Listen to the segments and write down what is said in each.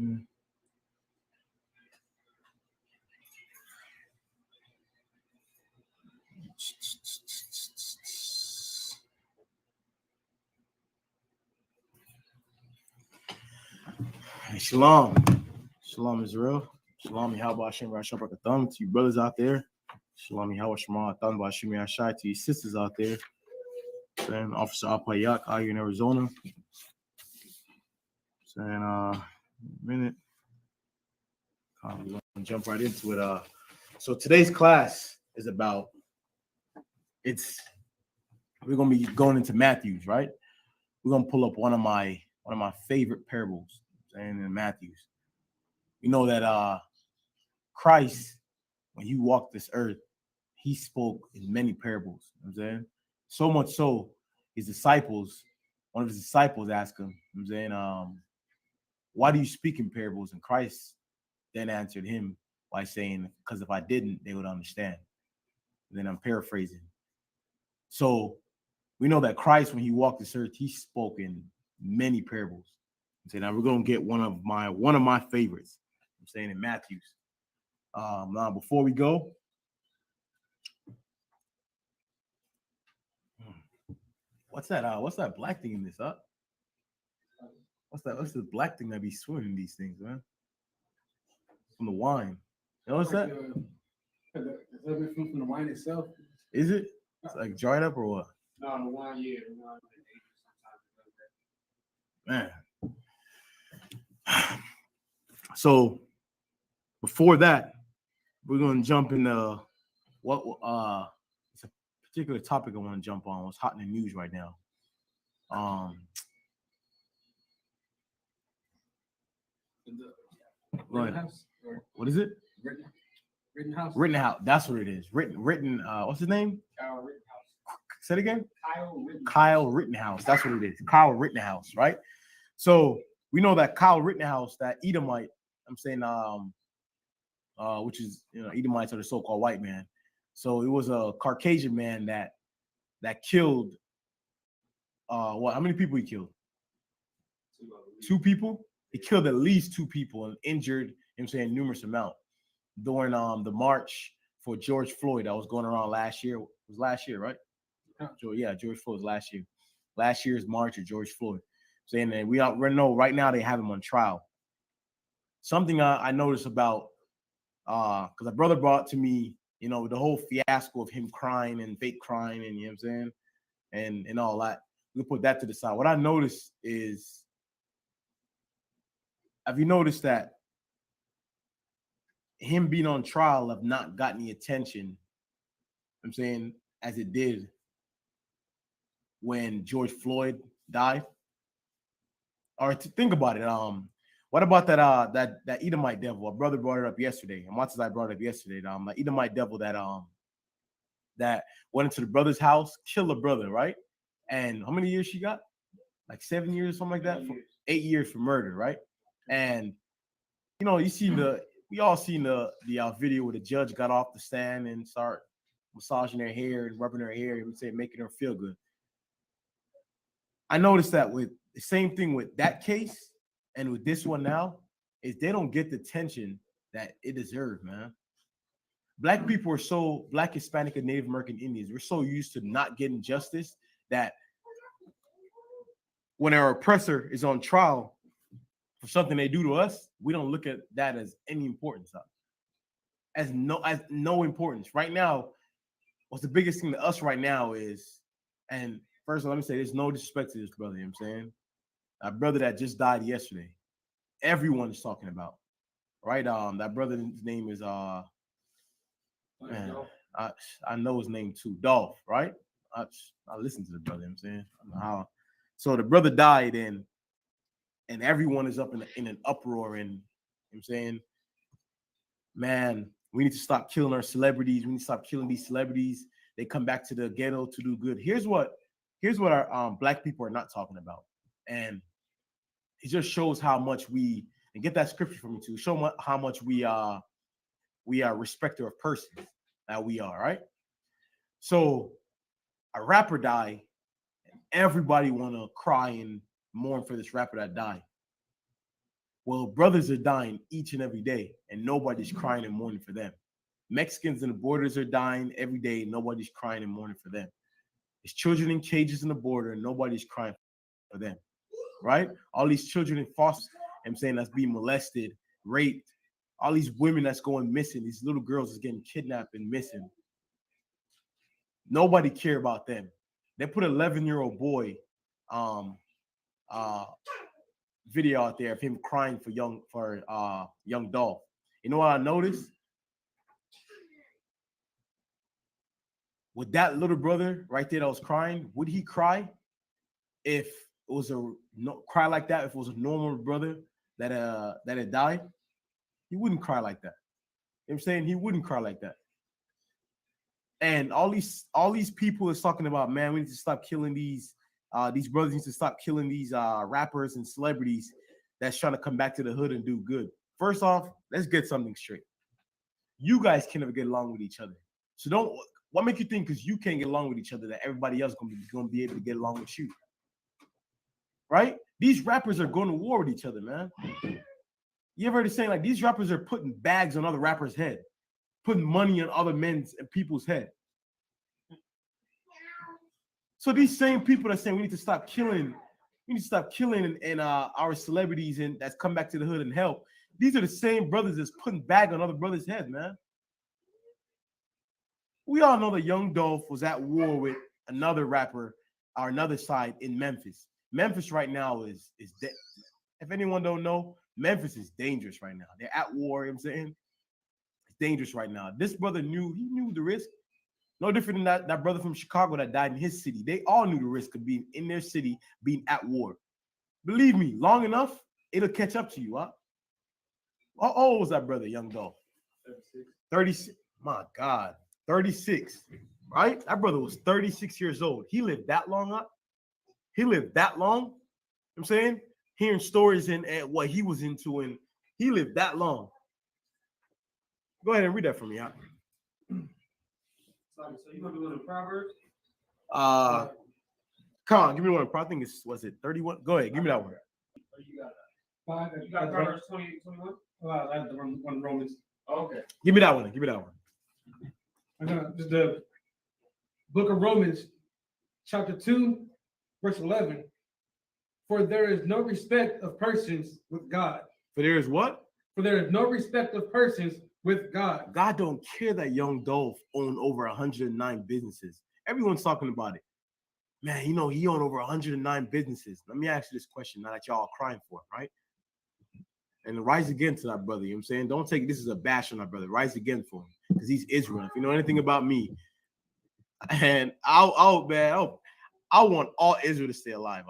Shalom. Shalom Israel. Shalom Yahweh Hashem Rasham Brakatham to you brothers out there. Shalom Yahweh Shema Tham Bashim Yashai to you sisters out there. Saying Officer Apayak out here in Arizona. Saying minute. We're gonna jump right into it. So today's class is about we're gonna be going into Matthew's, right? We're gonna pull up one of my favorite parables, saying in Matthew's. You know that Christ, when he walked this earth, he spoke in many parables. You know what I'm saying? So much so, one of his disciples asked him, you know what I'm saying, why do you speak in parables? And Christ then answered him by saying, because if I didn't, they would understand. And then I'm paraphrasing. So we know that Christ, when he walked this earth, he spoke in many parables. So now we're gonna get one of my favorites. I'm saying in Matthew's. Now before we go, what's that black thing in this? What's the black thing that be swimming in these things, man? From the wine. You know what's that? Is that from the wine itself? Is it? It's like dried up or what? No, the wine, yeah. Man. So before that, we're gonna jump into what it's a particular topic I want to jump on. What's hot in the news right now? Rittenhouse? What is it? Rittenhouse? Rittenhouse. That's what it is. Written. What's his name? Kyle Rittenhouse. Say it again. Kyle Rittenhouse. Kyle Rittenhouse. That's what it is. Kyle Rittenhouse, right? So we know that Kyle Rittenhouse, that Edomite, I'm saying, which is, Edomites are the so-called white man. So it was a Caucasian man that killed. How many people he killed? 2 people. He killed at least 2 people and injured, numerous amount during the march for George Floyd that was going around last year. It was last year, right? Yeah, George Floyd was last year. Last year's march of George Floyd. Saying that we know right now they have him on trial. Something I noticed about because a brother brought to me, the whole fiasco of him crying and fake crying, and you know what I'm saying, and all that. We put that to the side. What I noticed is, have you noticed that him being on trial have not gotten the attention, I'm saying, as it did when George Floyd died? Or to think about it, what about that Edomite devil? A brother brought it up yesterday, and I brought it up yesterday. The Edomite devil that went into the brother's house, killed a brother, right? And how many years she got? Like 7 years, something like that. 8 years for murder, right? And we all seen the video where the judge got off the stand and start massaging her hair and rubbing her hair and making her feel good. I noticed that with the same thing with that case and with this one now, is they don't get the attention that it deserves, man. Black people Black, Hispanic, and Native American Indians, we're so used to not getting justice that when our oppressor is on trial for something they do to us, we don't look at that as any importance. As no importance. Right now, what's the biggest thing to us right now is, and first of all, let me say there's no disrespect to this brother, you know what I'm saying? A brother that just died yesterday. Everyone is talking about, right? That brother's name is I know his name too, Dolph, right? I listen to the brother, you know what I'm saying? I don't know how. So the brother died, and everyone is up in an uproar, and you know what I'm saying, man, we need to stop killing our celebrities. We need to stop killing these celebrities. They come back to the ghetto to do good. Here's what our Black people are not talking about, and it just shows how much and get that scripture from me too. Show how much we are respecter of persons that we are, right? So a rapper died, and everybody want to cry and mourn for this rapper that died. Well, brothers are dying each and every day, and nobody's crying and mourning for them. Mexicans in the borders are dying every day, nobody's crying and mourning for them. There's children in cages in the border, and nobody's crying for them, right? All these children in foster, I'm saying, that's being molested, raped, all these women that's going missing, these little girls is getting kidnapped and missing. Nobody care about them. They put an 11-year-old boy video out there of him crying for young Dolph. You know what I noticed? With that little brother right there that was crying, would he cry if it was cry like that? If it was a normal brother that had died, he wouldn't cry like that. You know what I'm saying? He wouldn't cry like that. And all these people is talking about, man, we need to stop killing these brothers need to stop killing these rappers and celebrities that's trying to come back to the hood and do good. First off, let's get something straight. You guys can never get along with each other. So what makes you think because you can't get along with each other that everybody else gonna be able to get along with you? Right? These rappers are going to war with each other, man. You ever heard of saying like these rappers are putting bags on other rappers' head, putting money on other men's and people's head. So these same people that saying we need to stop killing and our celebrities and that's come back to the hood and help. These are the same brothers that's putting bag on other brothers' head, man. We all know that Young Dolph was at war with another rapper or another side in Memphis. Memphis right now is if anyone don't know, Memphis is dangerous right now. They're at war, you know what I'm saying? It's dangerous right now. This brother knew the risk. No different than that brother from Chicago that died in his city. They all knew the risk of being in their city, being at war. Believe me, long enough, it'll catch up to you, huh? How old was that brother, Young Dolph? 36. My God, 36, right? That brother was 36 years old. He lived that long, huh? He lived that long. You know what I'm saying? Hearing stories and what he was into, and he lived that long. Go ahead and read that for me, huh? So you want to go to Proverbs? Come on, give me one. I think was it 31? Go ahead, give me that one. You got 5. You got Proverbs 20:21. I have the one Romans. Okay. Give me that one. The book of Romans, chapter 2, verse 11. For there is no respect of persons with God. For there is what? For there is no respect of persons with God. God don't care that Young Dolph owned over 109 businesses. Everyone's talking about it. Man, he owned over 109 businesses. Let me ask you this question now that y'all are crying for it, right? And rise again to that brother, you know what I'm saying? Don't take this as a bash on that brother. Rise again for him because he's Israel. If you know anything about me, and I want all Israel to stay alive.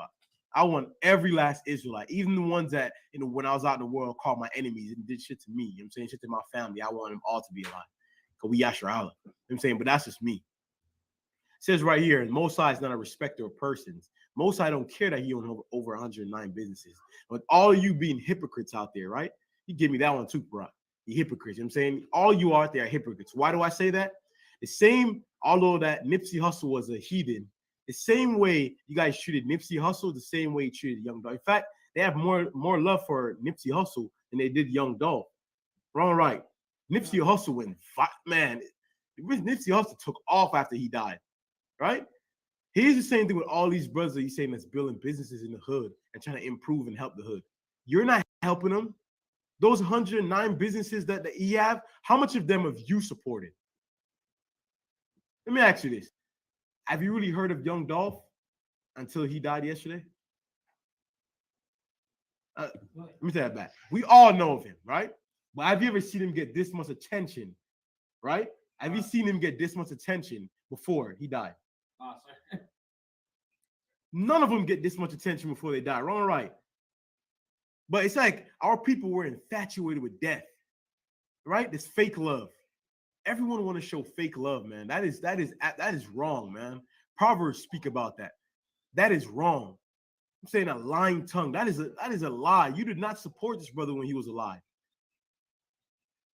I want every last Israelite, even the ones that, when I was out in the world, called my enemies and did shit to me. You know what I'm saying? Shit to my family. I want them all to be alive. Because we Yashar Allah. You know what I'm saying? But that's just me. It says right here, Mosai is not a respecter of persons. Mosai don't care that he owns over 109 businesses. But all of you being hypocrites out there, right? You give me that one too, bro. You hypocrites. You know what I'm saying? All you out there are hypocrites. Why do I say that? The same, although that Nipsey Hussle was a heathen, the same way you guys treated Nipsey Hussle, the same way you treated Young Dolph. In fact, they have more love for Nipsey Hussle than they did Young Dolph. Wrong, right? Nipsey Hussle went, man, Nipsey Hussle took off after he died, right? Here's the same thing with all these brothers that you're saying that's building businesses in the hood and trying to improve and help the hood. You're not helping them. Those 109 businesses that he have, how much of them have you supported? Let me ask you this. Have you really heard of Young Dolph until he died yesterday? Let me take that back. We all know of him, right? But have you ever seen him get this much attention, right? Have you seen him get this much attention before he died? None of them get this much attention before they die. Wrong or right? But it's like our people were infatuated with death, right? This fake love. Everyone want to show fake love, man. That is wrong, man. Proverbs speak about that. That is wrong. I'm saying a lying tongue. That is a lie. You did not support this brother when he was alive.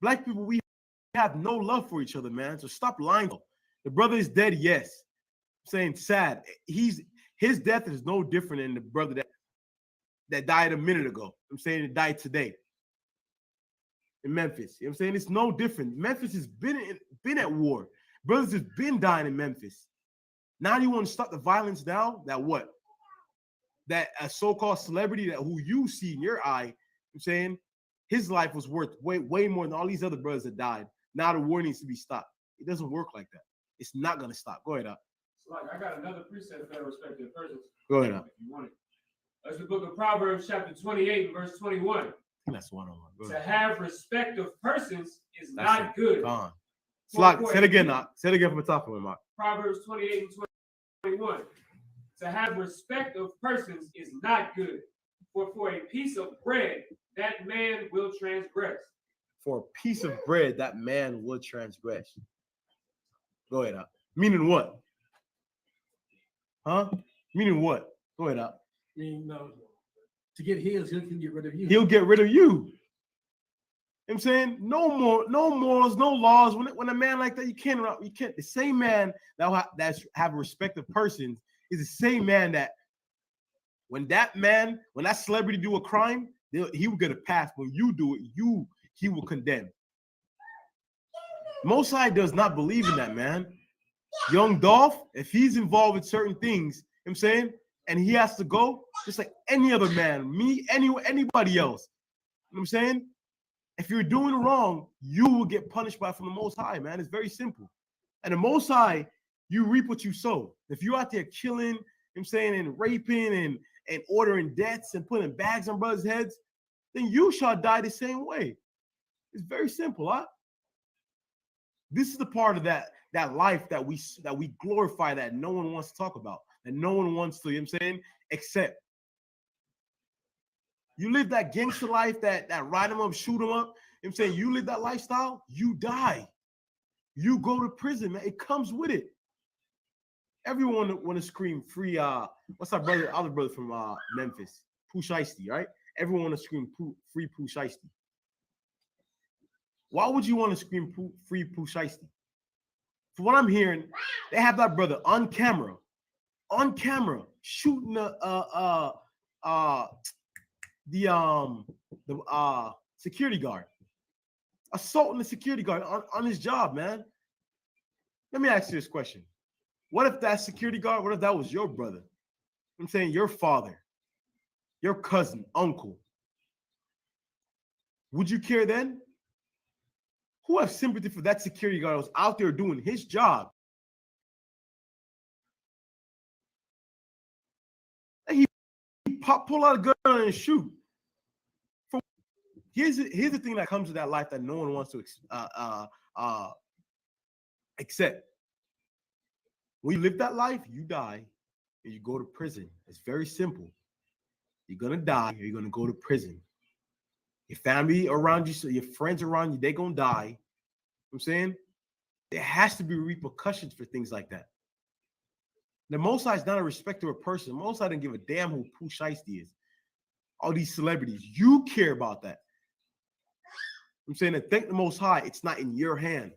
Black people, we have no love for each other, man. So stop lying. The brother is dead, yes. I'm saying sad. His death is no different than the brother that that died a minute ago. I'm saying it died today in Memphis. You know what I'm saying? It's no different. Memphis has been at war. Brothers have been dying in Memphis. Now you want to start the violence now? That what? That a so-called celebrity that who you see in your eye, I'm saying his life was worth way more than all these other brothers that died. Now the war needs to be stopped. It doesn't work like that. It's not going to stop. Go ahead, up. So like I got another precept for respected persons. Go ahead, up. If you want it. That's the book of Proverbs, chapter 28, verse 21. That's one on one. To have respect of persons is not good. Gone. Say it again, Mark. Say it again from the top of my mouth. Proverbs 28 and 21. To have respect of persons is not good, for a piece of bread that man will transgress. For a piece of bread that man will transgress. Go ahead, up. Meaning what? Huh? Meaning what? Go ahead, up. I mean, to get his, he'll get rid of you. He'll get rid of you. You know what I'm saying? No morals, no laws. When a man like that, you can't. The same man that have respect of persons is the same man that when that celebrity do a crime, he will get a pass. When you do it, he will condemn. Most High does not believe in that, man. Young Dolph, if he's involved in certain things, you know what I'm saying, and he has to go, just like any other man, me, anybody else. You know what I'm saying? If you're doing wrong, you will get punished from the Most High, man. It's very simple. And the Most High, you reap what you sow. If you're out there killing, you know what I'm saying, and raping and ordering deaths and putting bags on brothers' heads, then you shall die the same way. It's very simple, huh? This is the part of that life that we glorify that no one wants to talk about, that no one wants to, you know what I'm saying, accept. You live that gangster life, that ride them up, shoot them up, you know what I'm saying, you live that lifestyle, you die. You go to prison, man. It comes with it. Everyone want to scream free, what's our brother, other brother from Memphis? Pooh Shiesty, right? Everyone want to scream free Pooh Shiesty. Why would you want to scream free Pooh Shiesty? From what I'm hearing, they have that brother on camera, shooting the security guard, assaulting the security guard on his job, man. Let me ask you this question. What if that security guard, what if that was your brother? I'm saying your father, your cousin, uncle. Would you care then? Who have sympathy for that security guard who's out there doing his job? And he pull out a gun and shoot. Here's the thing that comes to that life that no one wants to accept. When you live that life, you die and you go to prison. It's very simple. You're gonna die or you're gonna go to prison. Your family around you, so your friends around you, they're gonna die. You know what I'm saying? There has to be repercussions for things like that. The Most High is not a respecter of person. The Most High doesn't give a damn who Pooh Shiesty is. All these celebrities, you care about that. I'm saying that thank the Most High, it's not in your hand.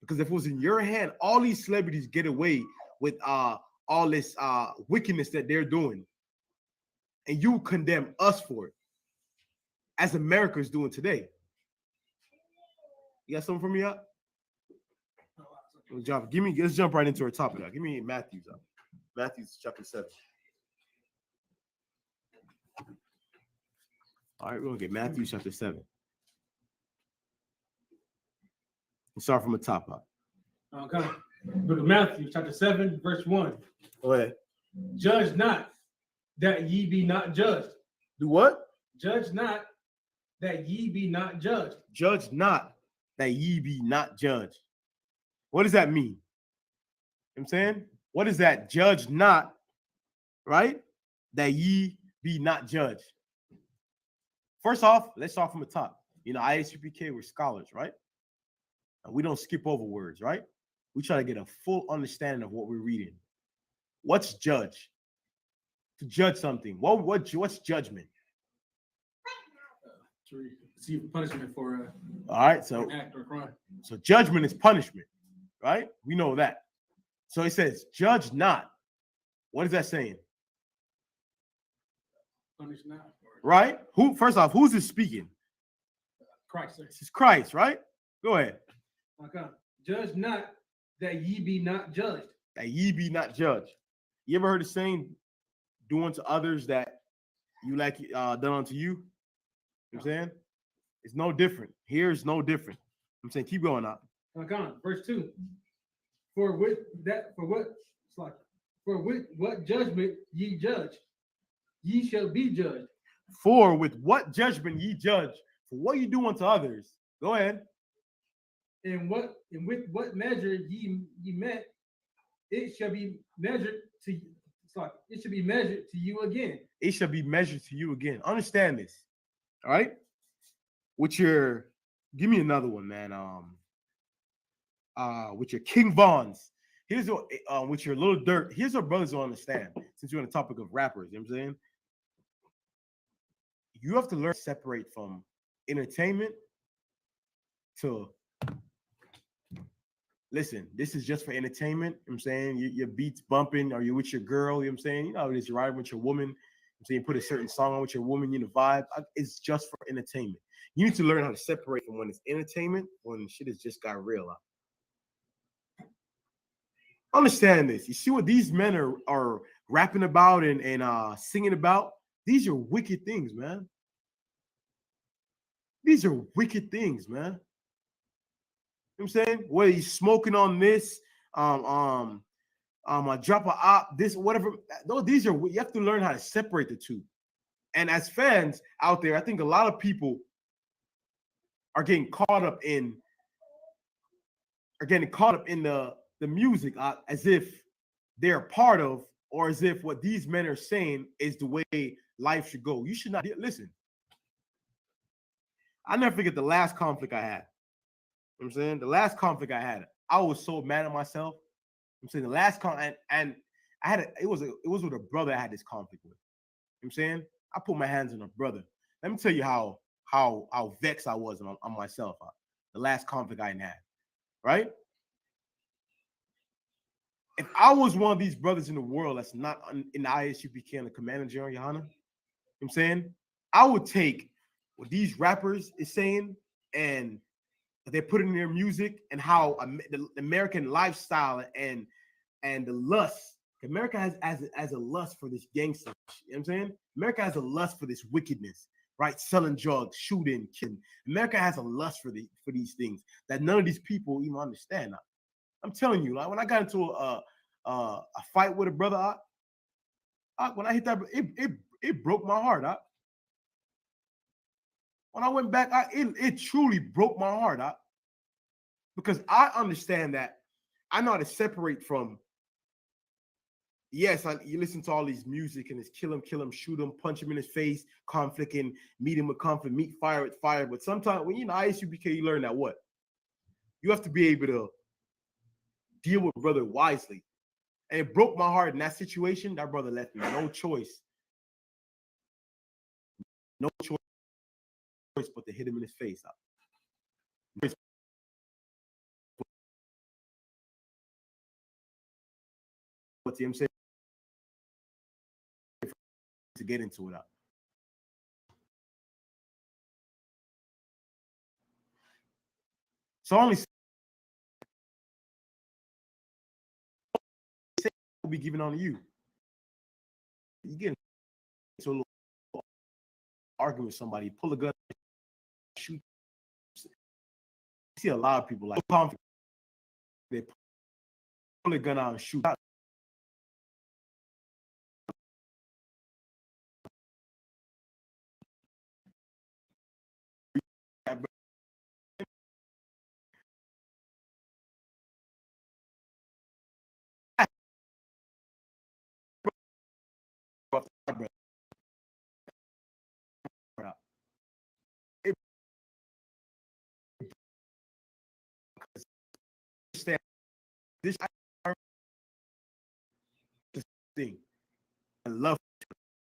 Because if it was in your hand, all these celebrities get away with all this wickedness that they're doing. And you condemn us for it. As America is doing today. You got something for me up? Let's jump right into our topic now. Give me Matthew up. Matthew chapter 7. All right, we're gonna get Matthew chapter 7. We'll start from the top up. Okay. Book of Matthew, chapter 7, verse 1. Go ahead. Judge not, that ye be not judged. Do what? Judge not, that ye be not judged. Judge not, that ye be not judged. What does that mean? You know what I'm saying? What is that? Judge not, right? That ye be not judged. First off, let's start from the top. You know, IHPK, we're scholars, right? And we don't skip over words, right? We try to get a full understanding of what we're reading. What's judge? To judge something. What's judgment? To receive punishment for all right, so an act or crime. So judgment is punishment, right? We know that. So it says, judge not. What is that saying? Punish not. right? First off, who's this speaking? Christ, sir. This is Christ, right? Go ahead. Okay. Judge not that ye be not judged. That ye be not judged. You ever heard the saying, do unto others that you like done unto you? You know what I'm saying? It's no different. Here is no different. I'm saying keep going up. Okay. Verse 2. For what judgment ye judge, ye shall be judged. For with what judgment ye judge, for what you do unto others. Go ahead. And with what measure ye met, it shall be measured to you. It should be measured to you again. It shall be measured to you again. Understand this. All right. Give me another one, man. With your King Vons. Here's what with your Little Dirt. Here's what brothers don't understand. Since you're on the topic of rappers, you know what I'm saying? You have to learn to separate from entertainment to listen. This is just for entertainment. You know what I'm saying your beats bumping, or you're with your girl. You know what I'm saying? You know, you're riding with your woman. You know what I'm saying, you put a certain song on with your woman, you know, vibe. It's just for entertainment. You need to learn how to separate from when it's entertainment, when shit has just got real. Understand this. You see what these men are rapping about and singing about? These are wicked things, man. These are wicked things, man. You know what I'm saying? Whether he's smoking on this, I drop a op, this, whatever. These are, you have to learn how to separate the two. And as fans out there, I think a lot of people are getting caught up in the music as if they're a part of, or as if what these men are saying is the way life should go. You should not listen. I never forget the last conflict I had. You know what I'm saying? The last conflict I had, I was so mad at myself. I'm saying the last and I had it was with a brother I had this conflict with. You know what I'm saying? I put my hands on a brother. Let me tell you how vexed I was on myself. The last conflict I had, right? If I was one of these brothers in the world that's not in the ISUPK and the Commander General, Your Honor, you know what I'm saying? I would take what these rappers is saying and they put in their music and how the American lifestyle and the lust. America has a lust for this gangster. You know what I'm saying? America has a lust for this wickedness, right? Selling drugs, shooting, killing. America has a lust for these things that none of these people even understand. I'm telling you, like when I got into a fight with a brother, when I hit that, it broke my heart. When I went back, it truly broke my heart. Because I understand that I know how to separate from. Yes, you listen to all these music and it's kill him, shoot him, punch him in his face, conflict and meet him with conflict, meet fire with fire. But sometimes when you're in ISUPK, you learn that what? You have to be able to deal with brother wisely. And it broke my heart in that situation. That brother left me no choice but to hit him in his face. What I'm saying to get into it. So only will be given on you. You get into a little argument with somebody, pull a gun, shoot. You see a lot of people like conflict. They pull a gun out and shoot. This thing, I love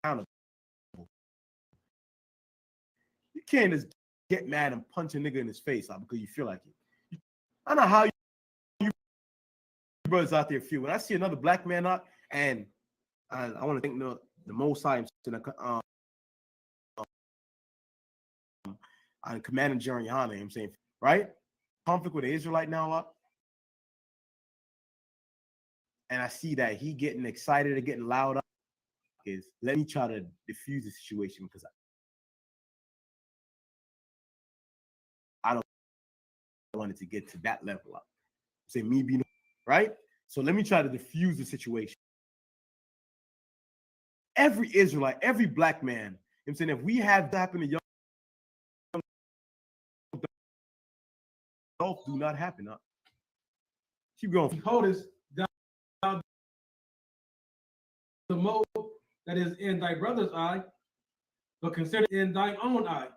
accountable. You can't just get mad and punch a nigga in his face because you feel like it. I know how you brothers out there feel. When I see another black man out, and I want to thank the Most High on Commander General, you know what I'm saying, right? Conflict with the Israelite now, and I see that he getting excited and getting loud. Is let me try to diffuse the situation because I don't want it to get to that level up. Say me being right. So let me try to diffuse the situation. Every Israelite, every black man, I'm saying if we have that happen to young adults, do not happen. Keep going. Behold, thou the mote that is in thy brother's eye, but consider in thine own eye.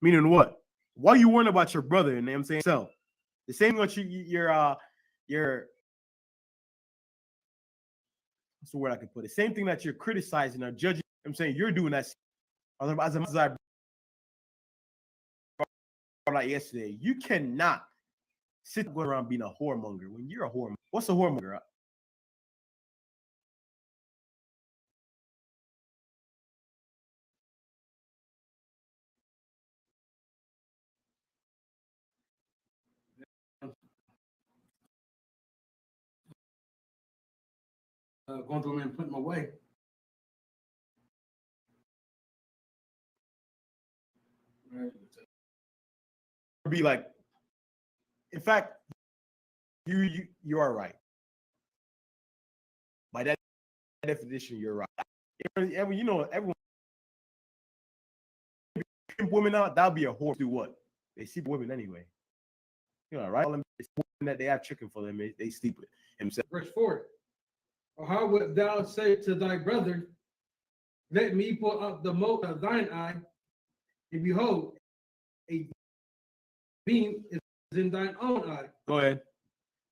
Meaning what? Why are you worrying about your brother? And I'm saying so. The same what your what's the word I can put it? Same thing that you're criticizing or judging. I'm saying you're doing that. As I brought out yesterday, you cannot sit around being a whoremonger when you're a whoremonger. What's a whoremonger? Going through and putting them away. Be like, in fact, you are right. By that definition, you're right. Everyone women out, that'll be a whore. Do what? They sleep with women anyway. You know, right? All them that they have chicken for them, they sleep with himself. Verse 4. Or how wilt thou say to thy brother, let me pull up the mote of thine eye, and behold, a beam is in thine own eye. Go ahead.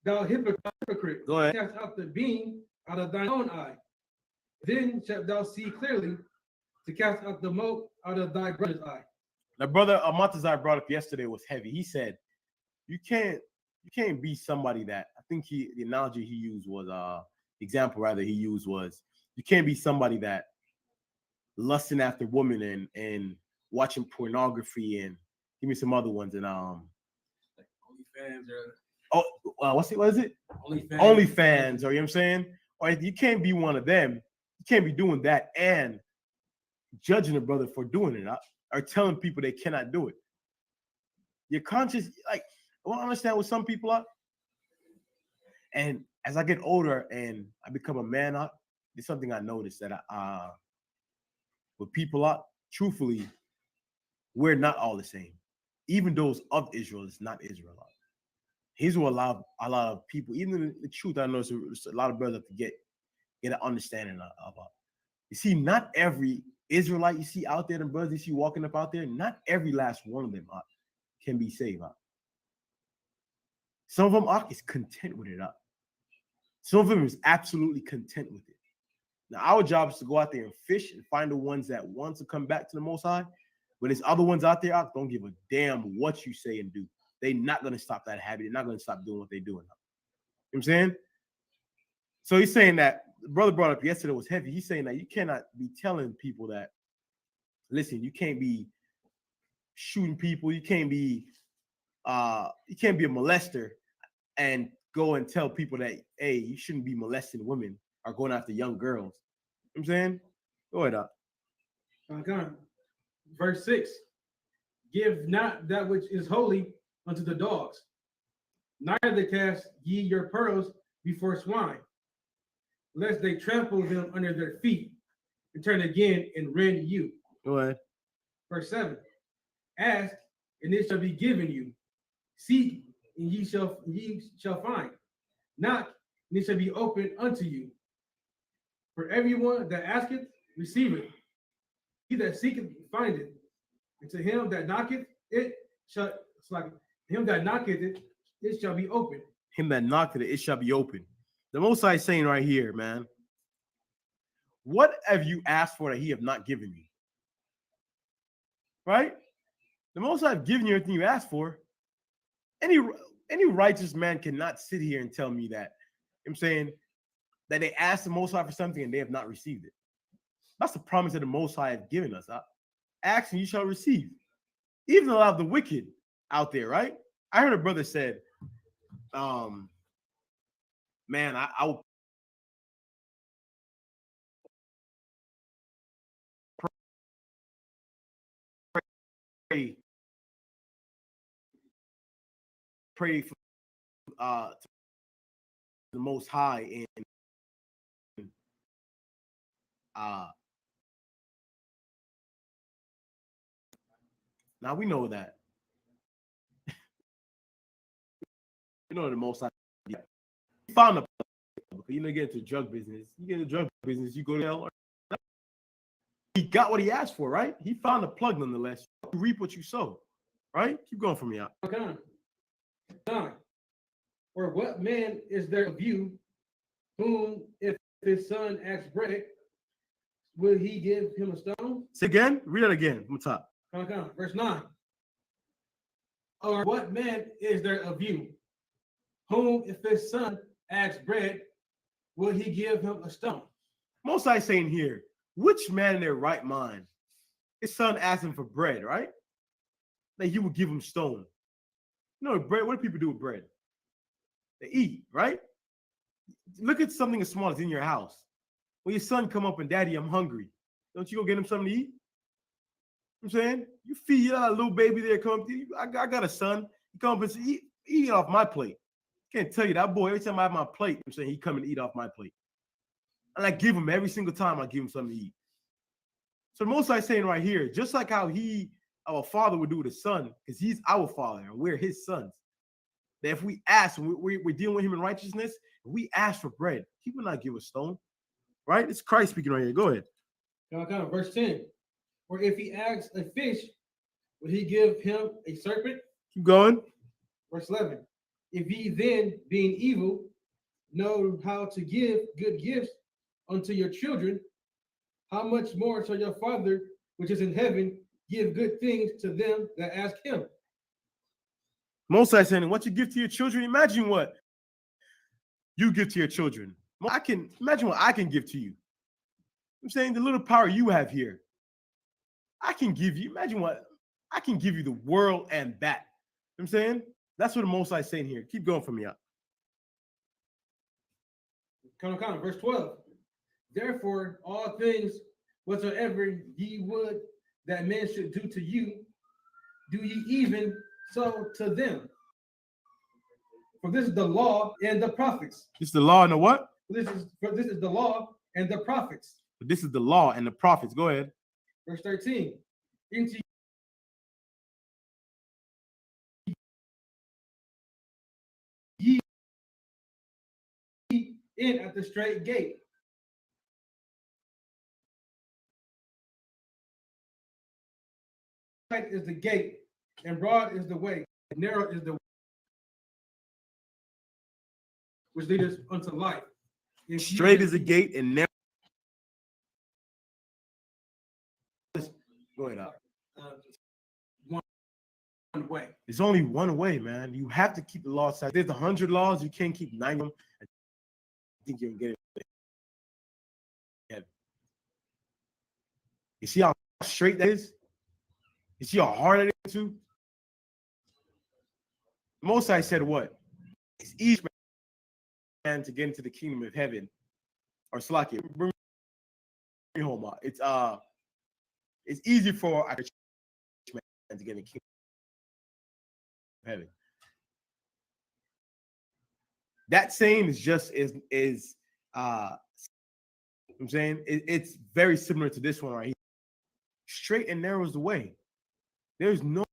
Thou hypocrite, Go ahead. cast out the beam out of thine own eye. Then shalt thou see clearly to cast out the mote out of thy brother's eye. The brother Amatazar brought up yesterday was heavy. He said, you can't be somebody that, I think the analogy he used was the example rather he used was, you can't be somebody that lusting after women and watching pornography and give me some other ones and like OnlyFans or what is it? OnlyFans, or you know what I'm saying? Or you can't be one of them. You can't be doing that and judging a brother for doing it or telling people they cannot do it. Your conscience, like, I don't understand what some people are. And as I get older and I become a man, there's something I noticed that with people out, truthfully, we're not all the same. Even those of Israel is not Israel. Here's what a lot of people, even the truth, I know it's a lot of brothers to get an understanding about. You see, not every Israelite you see out there, the brothers you see walking up out there, not every last one of them can be saved. Some of them is content with it. Some of them is absolutely content with it. Now, our job is to go out there and fish and find the ones that want to come back to the Most High. But there's other ones out there don't give a damn what you say and do. They're not going to stop that habit. They're not going to stop doing what they're doing. You know what I'm saying? So he's saying that, the brother brought up yesterday was heavy. He's saying that you cannot be telling people that, listen, you can't be shooting people. You can't be a molester and go and tell people that, hey, you shouldn't be molesting women or going after young girls. You know what I'm saying? Go ahead up. Okay. Verse 6. Give not that which is holy unto the dogs, neither cast ye your pearls before swine, lest they trample them under their feet and turn again and rend you. Go ahead. Verse 7. Ask, and it shall be given you. Seek, and ye shall find. Knock, and it shall be opened unto you. For everyone that asketh, receiveth. He that seeketh, findeth. And to him that knocketh, it shall be open. Him that knocketh it shall be open. The Most High is saying right here, man, what have you asked for that he have not given you? Right? The Most High have given you everything you asked for. Any righteous man cannot sit here and tell me that, I'm saying, that they asked the Most High for something and they have not received it. That's the promise that the Most High have given us. Ask and you shall receive. Even a lot of the wicked out there, right? I heard a brother said, man, I will pray for the Most High and now we know that. You know the Most High. He found a you know, get into drug business. You get into drug business, you go to hell. He got what he asked for, right? He found a plug nonetheless. You reap what you sow, right? Keep going from me out. Okay. Or what man is there of you whom, if his son asks bread, will he give him a stone? Say again. Read it again from the top. Okay. Verse 9. Or what man is there of you whom, if his son asks bread, will he give him a stone? Most I saying here, which man in their right mind, his son asked him for bread, right? That he would give him stone. You know, bread, what do people do with bread? They eat, right? Look at something as small as in your house. When your son come up and, Daddy, I'm hungry. Don't you go get him something to eat? I'm saying, you feed a little baby there, come up to you. I got a son. He come up and say, eat off my plate. Can't tell you that boy, every time I have my plate, I'm saying he come and eat off my plate. And I give him every single time I give him something to eat. So the Most High saying right here, just like how our father would do with his son, because he's our father and we're his sons. That if we ask, we're dealing with him in righteousness, if we ask for bread, he will not give a stone. Right? It's Christ speaking right here. Go ahead. Verse 10. Or if he asks a fish, will he give him a serpent? Keep going. Verse 11. If ye then, being evil, know how to give good gifts unto your children, how much more shall your Father, which is in heaven, give good things to them that ask him? Most I saying, what you give to your children, imagine what you give to your children. I can imagine what I can give to you. I'm saying the little power you have here. I can give you, imagine what I can give you the world and back. You know what I'm saying? That's what the Most I saying here. Keep going from me out. Verse 12. Therefore, all things whatsoever ye would that men should do to you, do ye even so to them. For this is the law and the prophets. This is the law and the what? This is the law and the prophets. But this is the law and the prophets. Go ahead. Verse 13. Into ye in at the straight gate. Wide is the gate, and broad is the way, and narrow is the way which leadeth unto life. Straight is the gate and narrow. Go ahead out. One way. There's only one way, man. You have to keep the law. There's 100 laws. You can't keep 9 of them. I think you can get it. You see how straight that is? You see how hard it is too? Most I said what? It's easy man to get into the kingdom of heaven. Or Slakia. Bring me home. It's easy for a man to get in the kingdom of heaven. That saying is just I'm saying it's very similar to this one right here. Straight and narrow is the way. There's no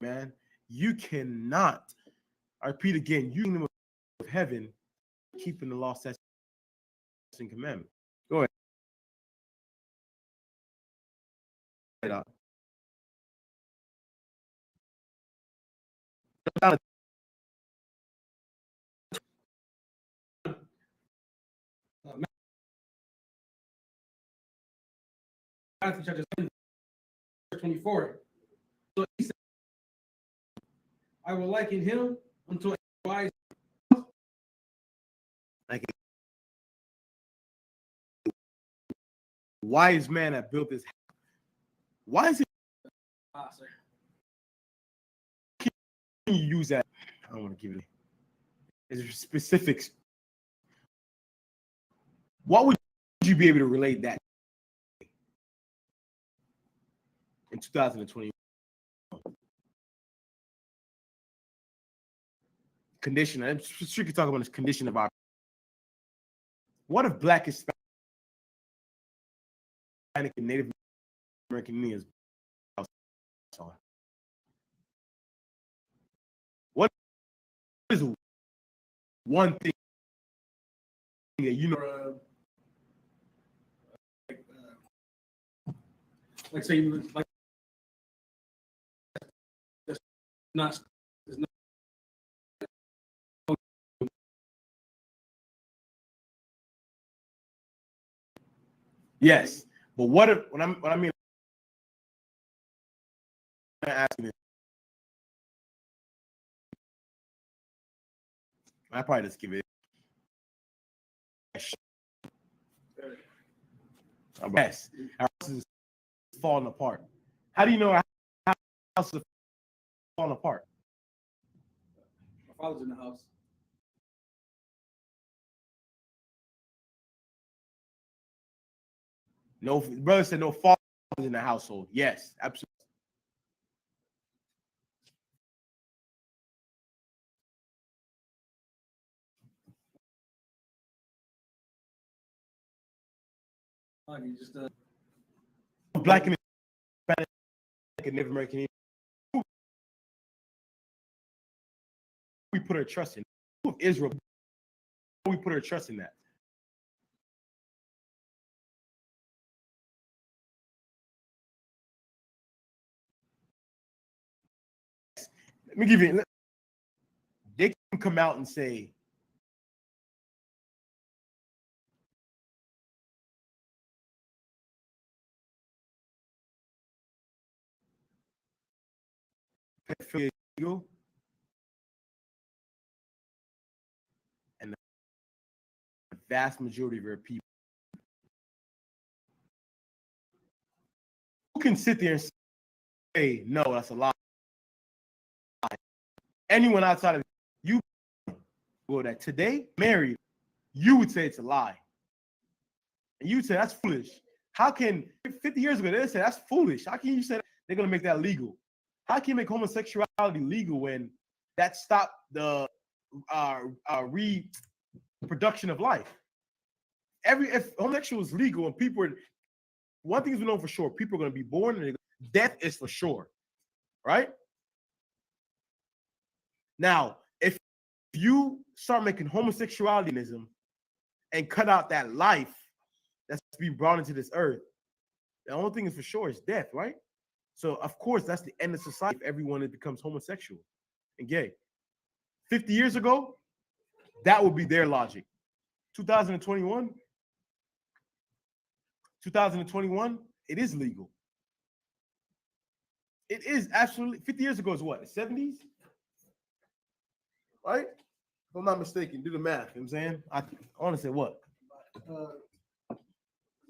man. You cannot. I repeat again. You kingdom of heaven, keeping the law, statutes, and commandments. Go ahead. Matthew chapter 7, verse 24. So he said, I will liken him unto a wise Like wise man that built this house. Why is it? Sir. Can you use that? I don't want to give it. It's specifics. What would you be able to relate that in 2021? Condition. I'm strictly talking about this condition of our. What if Black, Hispanic, and Native American Indians? What is one thing that you know? Like say like that's not. Yes, but what if when I mean I'm asking it, I probably just give it. Yes, our house is falling apart. How do you know our house is falling apart? My father's in the house. No, brother said no fathers in the household. Yes, absolutely. You just Black and Hispanic and Native American. We put our trust in. Israel. We put our trust in that. Let me give you. They can come out and say, and the vast majority of our people who can sit there and say, no, that's a lie. Anyone outside of you, well, that today married, you would say it's a lie. And you would say that's foolish. How can 50 years ago they said that's foolish? How can you say they're gonna make that legal? How can you make homosexuality legal when that stopped the reproduction of life? If homosexual is legal and people are, one thing is we know for sure, people are gonna be born and death is for sure, right? Now, if you start making homosexuality and cut out that life that's to be brought into this earth, the only thing is for sure is death, right? So, of course, that's the end of society if everyone becomes homosexual and gay. 50 years ago, that would be their logic. 2021, it is legal. It is absolutely, 50 years ago is what, the 70s? Right? If I'm not mistaken, do the math. You know what I'm saying? I want to say what?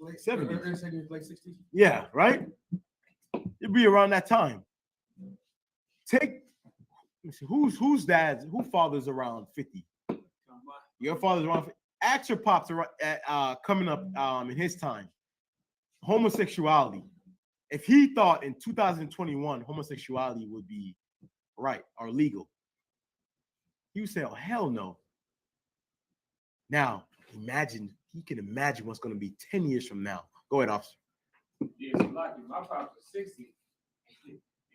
Late 70s. Late 60s. Yeah, right? It'd be around that time. Let me see, whose dads, who father's around 50? Your father's around 50. Ask your pops coming up in his time. Homosexuality. If he thought in 2021 homosexuality would be right or legal, he would say, oh, hell no. Now, he can imagine what's going to be 10 years from now. Go ahead, officer. Yeah, so like my pops was 60.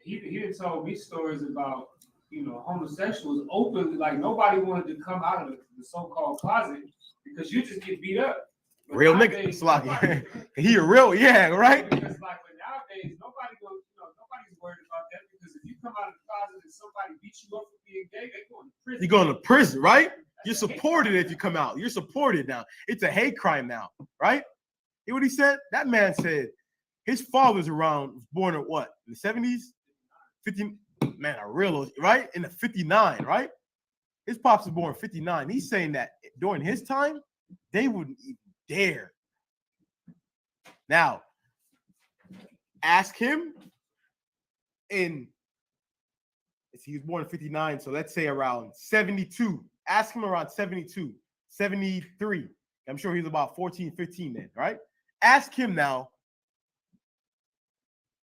He done told me stories about, homosexuals openly, like nobody wanted to come out of the so-called closet because you just get beat up. But real nigga. Slocky. He a real, yeah, right? Because like but nowadays, nobody's worried about that because if you come out of the closet and somebody beats you up for being gay, they're going to prison. You're going to prison, right? You're supported if you come out. You're supported now. It's a hate crime now, right? Hear what he said? That man said his father's around, was born at what? In the 70s? 50, man, a real, right? In the 59, right? His pops was born in 59. He's saying that during his time, they wouldn't even dare Now, ask him he was born in 59, so let's say around 72. Ask him around 72, 73. I'm sure he's about 14, 15 then, right? Ask him now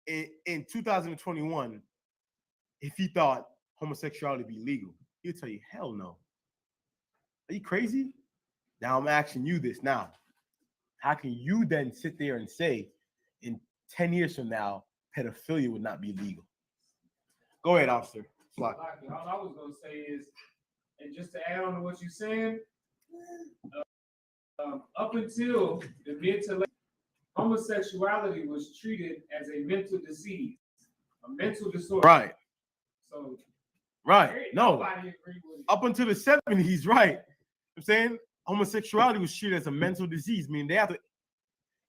in 2021 if he thought homosexuality be legal. He'll tell you, hell no. Are you crazy? Now I'm asking you this now. How can you then sit there and say in 10 years from now, pedophilia would not be legal? Go ahead, officer. All I was going to say is, and just to add on to what you're saying, up until the mid to late, homosexuality was treated as a mental disease, a mental disorder. Right. So, right. No. Nobody agreed with it. Up until the 70s, right. I'm saying homosexuality was treated as a mental disease. I mean, they have to,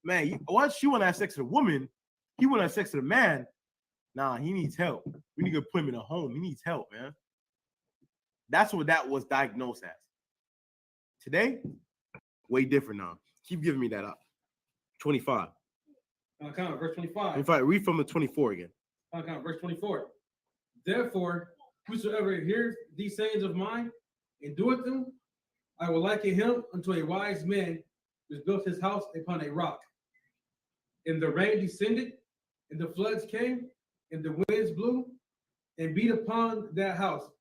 man, once you want to have sex with a woman, he want to have sex with a man. Nah, he needs help. We need to put him in a home. He needs help, man. That's what that was diagnosed as. Today, way different now. Keep giving me that up. 25. Verse 25. In fact, read from the 24 again. Verse 24. Therefore, whosoever hears these sayings of mine and doeth them, I will liken him unto a wise man which built his house upon a rock. And the rain descended, and the floods came, and the winds blew, and beat upon that house,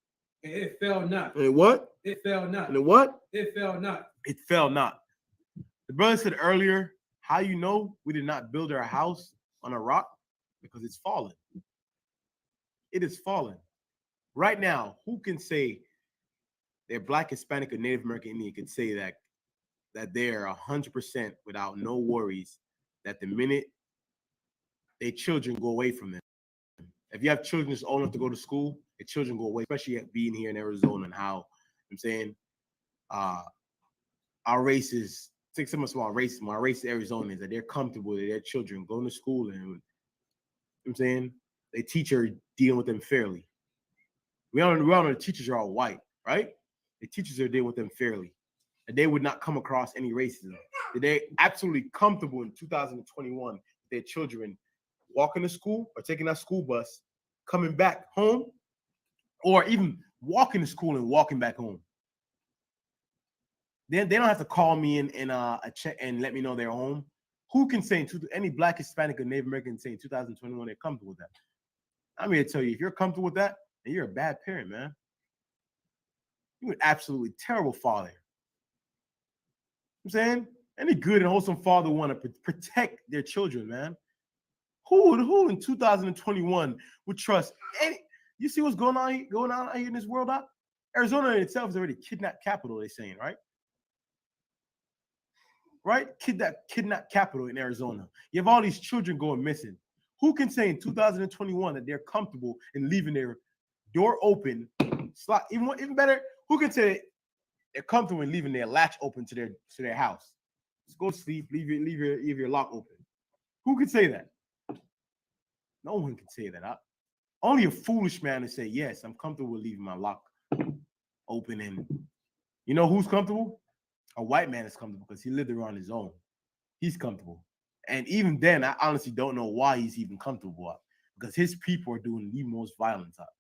and it fell not. And what? It fell not. And what? It fell not. It fell not. The brother said earlier, how you know we did not build our house on a rock? Because it's fallen. It is fallen. Right now, who can say they're Black, Hispanic, or Native American Indian can say that they're 100% without no worries that the minute their children go away from them. If you have children that's old enough to go to school, the children go away, especially being here in Arizona and how I'm saying our race is, take some of our race, my race is Arizona, is that they're comfortable with their children going to school and you know what I'm saying they teacher dealing with them fairly. We all know the teachers are all white, right? The teachers are dealing with them fairly. And they would not come across any racism. They're absolutely comfortable in 2021 with their children walking to school or taking that school bus, coming back home, or even walking to school and walking back home. Then they don't have to call me and a check and let me know they're home. Who can say any Black, Hispanic, or Native American say in 2021 they're comfortable with that? I'm here to tell you, if you're comfortable with that, then you're a bad parent, man. You're an absolutely terrible father. I'm saying any good and wholesome father want to protect their children, man. Who in 2021 would trust any? You see what's going on here in this world? Arizona in itself is already kidnap capital. They're saying, right? Right? Kidnap capital in Arizona. You have all these children going missing. Who can say in 2021 that they're comfortable in leaving their door open? Even better, who can say they're comfortable in leaving their latch open to their house? Just go to sleep, leave your lock open. Who can say that? No one can say that. Only a foolish man to say, yes, I'm comfortable with leaving my lock open. And you know who's comfortable? A white man is comfortable because he lived there on his own. He's comfortable. And even then, I honestly don't know why he's even comfortable because his people are doing the most violence up.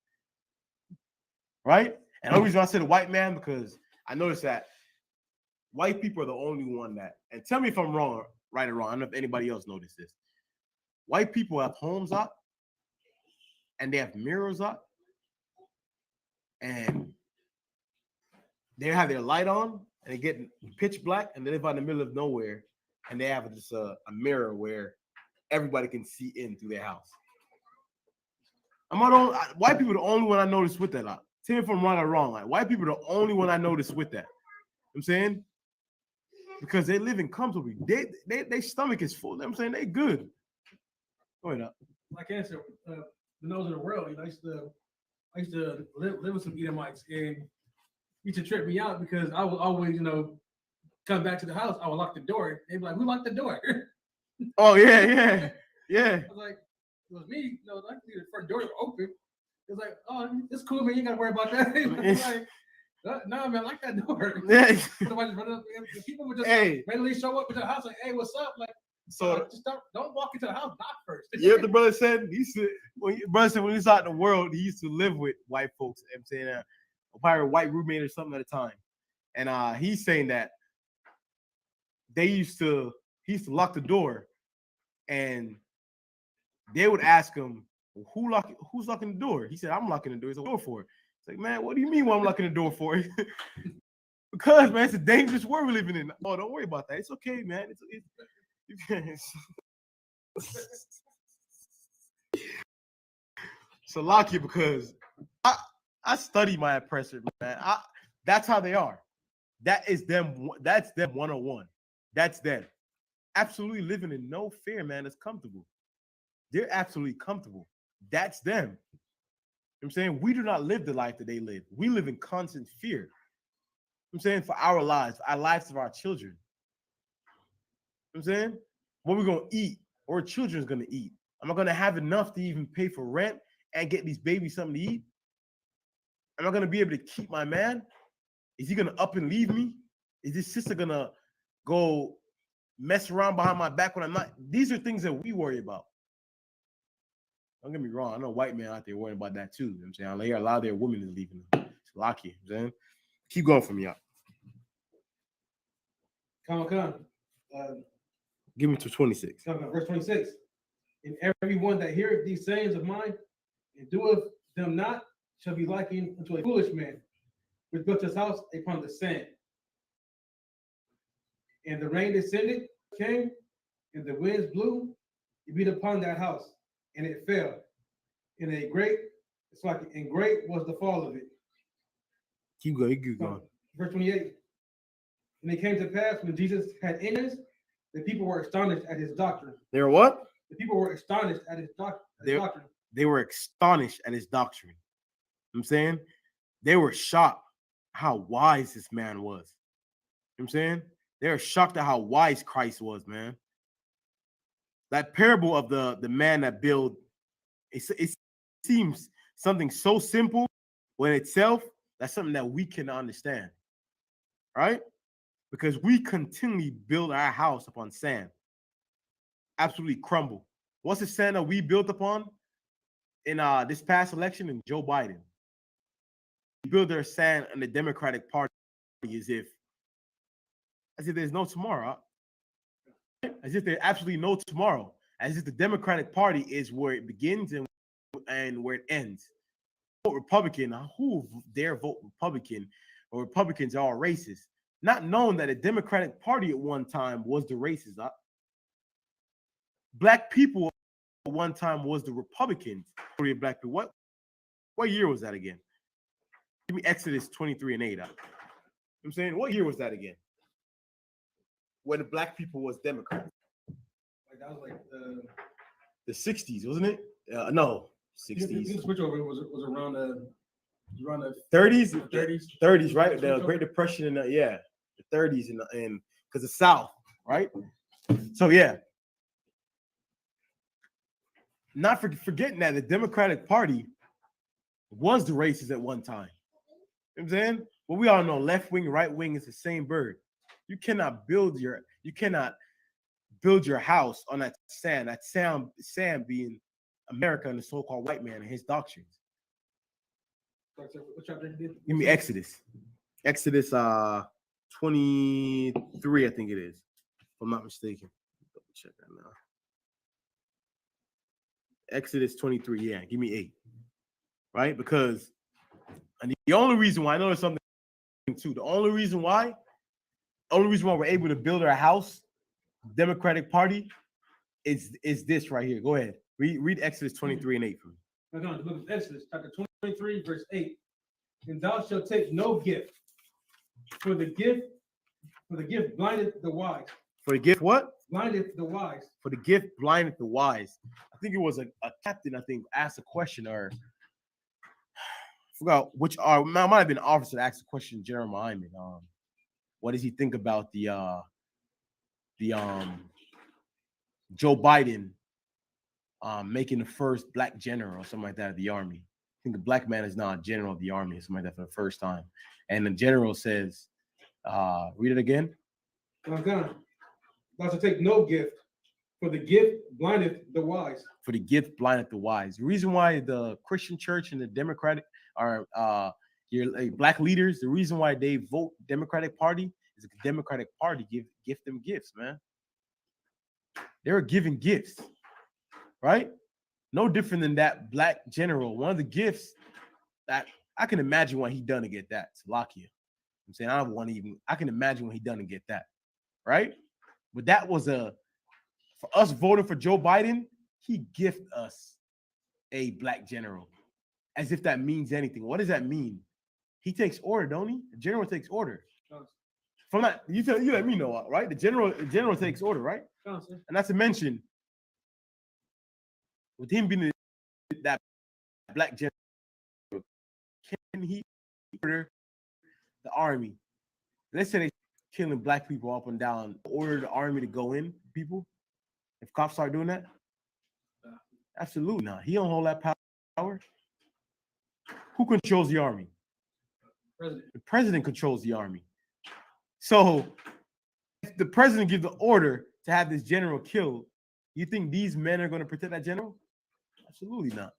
Right? And the only reason I said a white man because I noticed that white people are the only one that, and tell me if I'm wrong, right or wrong. I don't know if anybody else noticed this. White people have homes up and they have mirrors up and they have their light on and they get pitch black and they live out in the middle of nowhere and they have just a mirror where everybody can see in through their house. White people are the only one I noticed with that. Tell me if I'm wrong or wrong. Like, white people are the only one I noticed with that. You know what I'm saying? Because they live in comfortably. They stomach is full. You know what I'm saying? They good. Go ahead up. Like I said, the nose of the world, I used to live with some Edomites and it used to trip me out because I would always, come back to the house. I would lock the door. They'd be like, "Who locked the door?" Oh yeah. I was like, "It was me." Like the front door was open. It was like, "Oh, it's cool, man. You ain't gotta worry about that." Like, no, man, I like that door. Yeah. Otherwise, people would just randomly show up at the house like, "Hey, what's up?" Like, So just don't walk into the house, knock first. yeah, the brother said he used to. When he was out in the world, he used to live with white folks. I'm saying probably a white roommate or something at a time, and he's saying that he used to lock the door, and they would ask him, who's locking the door? He said, I'm locking the door. He's a door for it. It's like, man, what do you mean what I'm locking the door for? Because, man, it's a dangerous world we're living in. Oh, don't worry about that. It's okay, man. So lock you, because I study my oppressor, man. That's how they are. That is them. That's them 101. That's them. Absolutely living in no fear, man. It's comfortable. They're absolutely comfortable. That's them. You know what I'm saying, we do not live the life that they live. We live in constant fear. I'm saying, for our lives of our children. I'm saying, what we're gonna eat, or our children's gonna eat. Am I gonna have enough to even pay for rent and get these babies something to eat? Am I gonna be able to keep my man? Is he gonna up and leave me? Is this sister gonna go mess around behind my back when I'm not? These are things that we worry about. Don't get me wrong. I know white men out there worrying about that too. You know what I'm saying, I hear a lot of their women is leaving them. It's lucky. You know what I'm saying, keep going for me out. Come. Give me to 26. Verse 26. And everyone that heareth these sayings of mine and doeth them not shall be likened unto a foolish man, which built his house upon the sand. And the rain descended, came, and the winds blew, it beat upon that house, and it fell. And great was the fall of it. Keep going. Verse 28. And it came to pass, when Jesus had ended, the people were astonished at his doctrine. They were what? The people were astonished at his doctrine. They were astonished at his doctrine. You know what I'm saying, they were shocked how wise this man was. You know what I'm saying, they were shocked at how wise Christ was, man. That parable of the man that built, it seems something so simple when itself, that's something that we can understand, right? Because we continually build our house upon sand, absolutely crumble. What's the sand that we built upon in this past election? In Joe Biden, we build their sand on the Democratic Party as if there's no tomorrow, as if there's absolutely no tomorrow, as if the Democratic Party is where it begins and where it ends. Vote Republican. Who dare vote Republican? Or Republicans are all racist, not knowing that the Democratic Party at one time was the racist. Black people at one time was the Republicans. Black people. What year was that again? Give me Exodus 23 and 8. I'm saying, what year was that again? When the black people was Democrats. Like that was like the 60s, wasn't it? No, 60s. The switch over was around the 30s. 30s, right? The Great Depression in the 30s and because the South, right? So yeah. Not forgetting that the Democratic Party was the racist at one time. You know what I'm saying? But we all know left wing, right wing is the same bird. You cannot build your house on that sand. That sand being America and the so-called white man and his doctrines. What chapter did you? Give me Exodus. Exodus 23, I think it is, if I'm not mistaken. Double check that now. Exodus 23, yeah, give me 8. Right? Because and the only reason why I know there's something too. The only reason why we're able to build our house, Democratic Party, is this right here. Go ahead. Read Exodus 23 and 8 for me. I'm going to look at Exodus chapter 23, verse 8. And thou shalt take no gift, for the gift blindeth the wise. For the gift what? Blindeth the wise. For the gift blindeth the wise. I think it was a captain, I think, asked a question, or I forgot which might have been an officer that asked a question, Jeremiah Hyman. What does he think about the Joe Biden making the first black general or something like that of the army? I think the black man is now a general of the army or something like that for the first time. And the general says, read it again. I'm gonna. Thou shalt take no gift, For the gift blindeth the wise. For the gift blindeth the wise. The reason why the Christian church and the Democratic are your black leaders, the reason why they vote Democratic Party is the Democratic Party give them gifts, man. They're giving gifts, right? No different than that black general. One of the gifts that I can imagine what he done to get that, Slovakia. I'm saying I can imagine what he done to get that, right? But that was for us voting for Joe Biden, he gifted us a black general, as if that means anything. What does that mean? He takes order, don't he? The general takes order. From that, you let me know, right? The general takes order, right? And that's to mention, with him being that black general, can he order the army? Let's say they killing black people up and down, order the army to go in, people. If cops start doing that, absolutely not. He don't hold that power. Who controls the army? President. The president controls the army. So if the president gives the order to have this general killed, you think these men are going to protect that general? Absolutely not.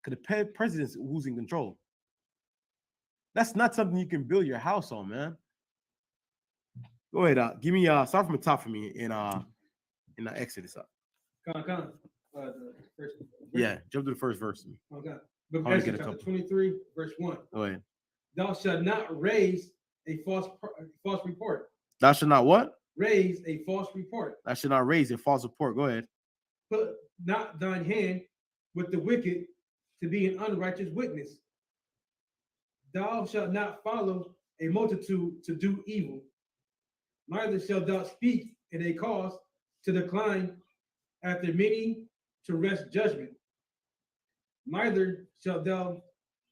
Because the president's who's in control. That's not something you can build your house on, man. Go ahead. Give me start from the top for me in Exodus. Yeah, jump to the first verse. Okay. But Exodus chapter 23, verse 1. Go ahead. Thou shalt not raise a false report. Thou shalt not what? Raise a false report. Thou shalt not raise a false report. Go ahead. Put not thine hand with the wicked to be an unrighteous witness. Thou shalt not follow a multitude to do evil. Neither shalt thou speak in a cause to decline after many to wrest judgment. Neither shalt thou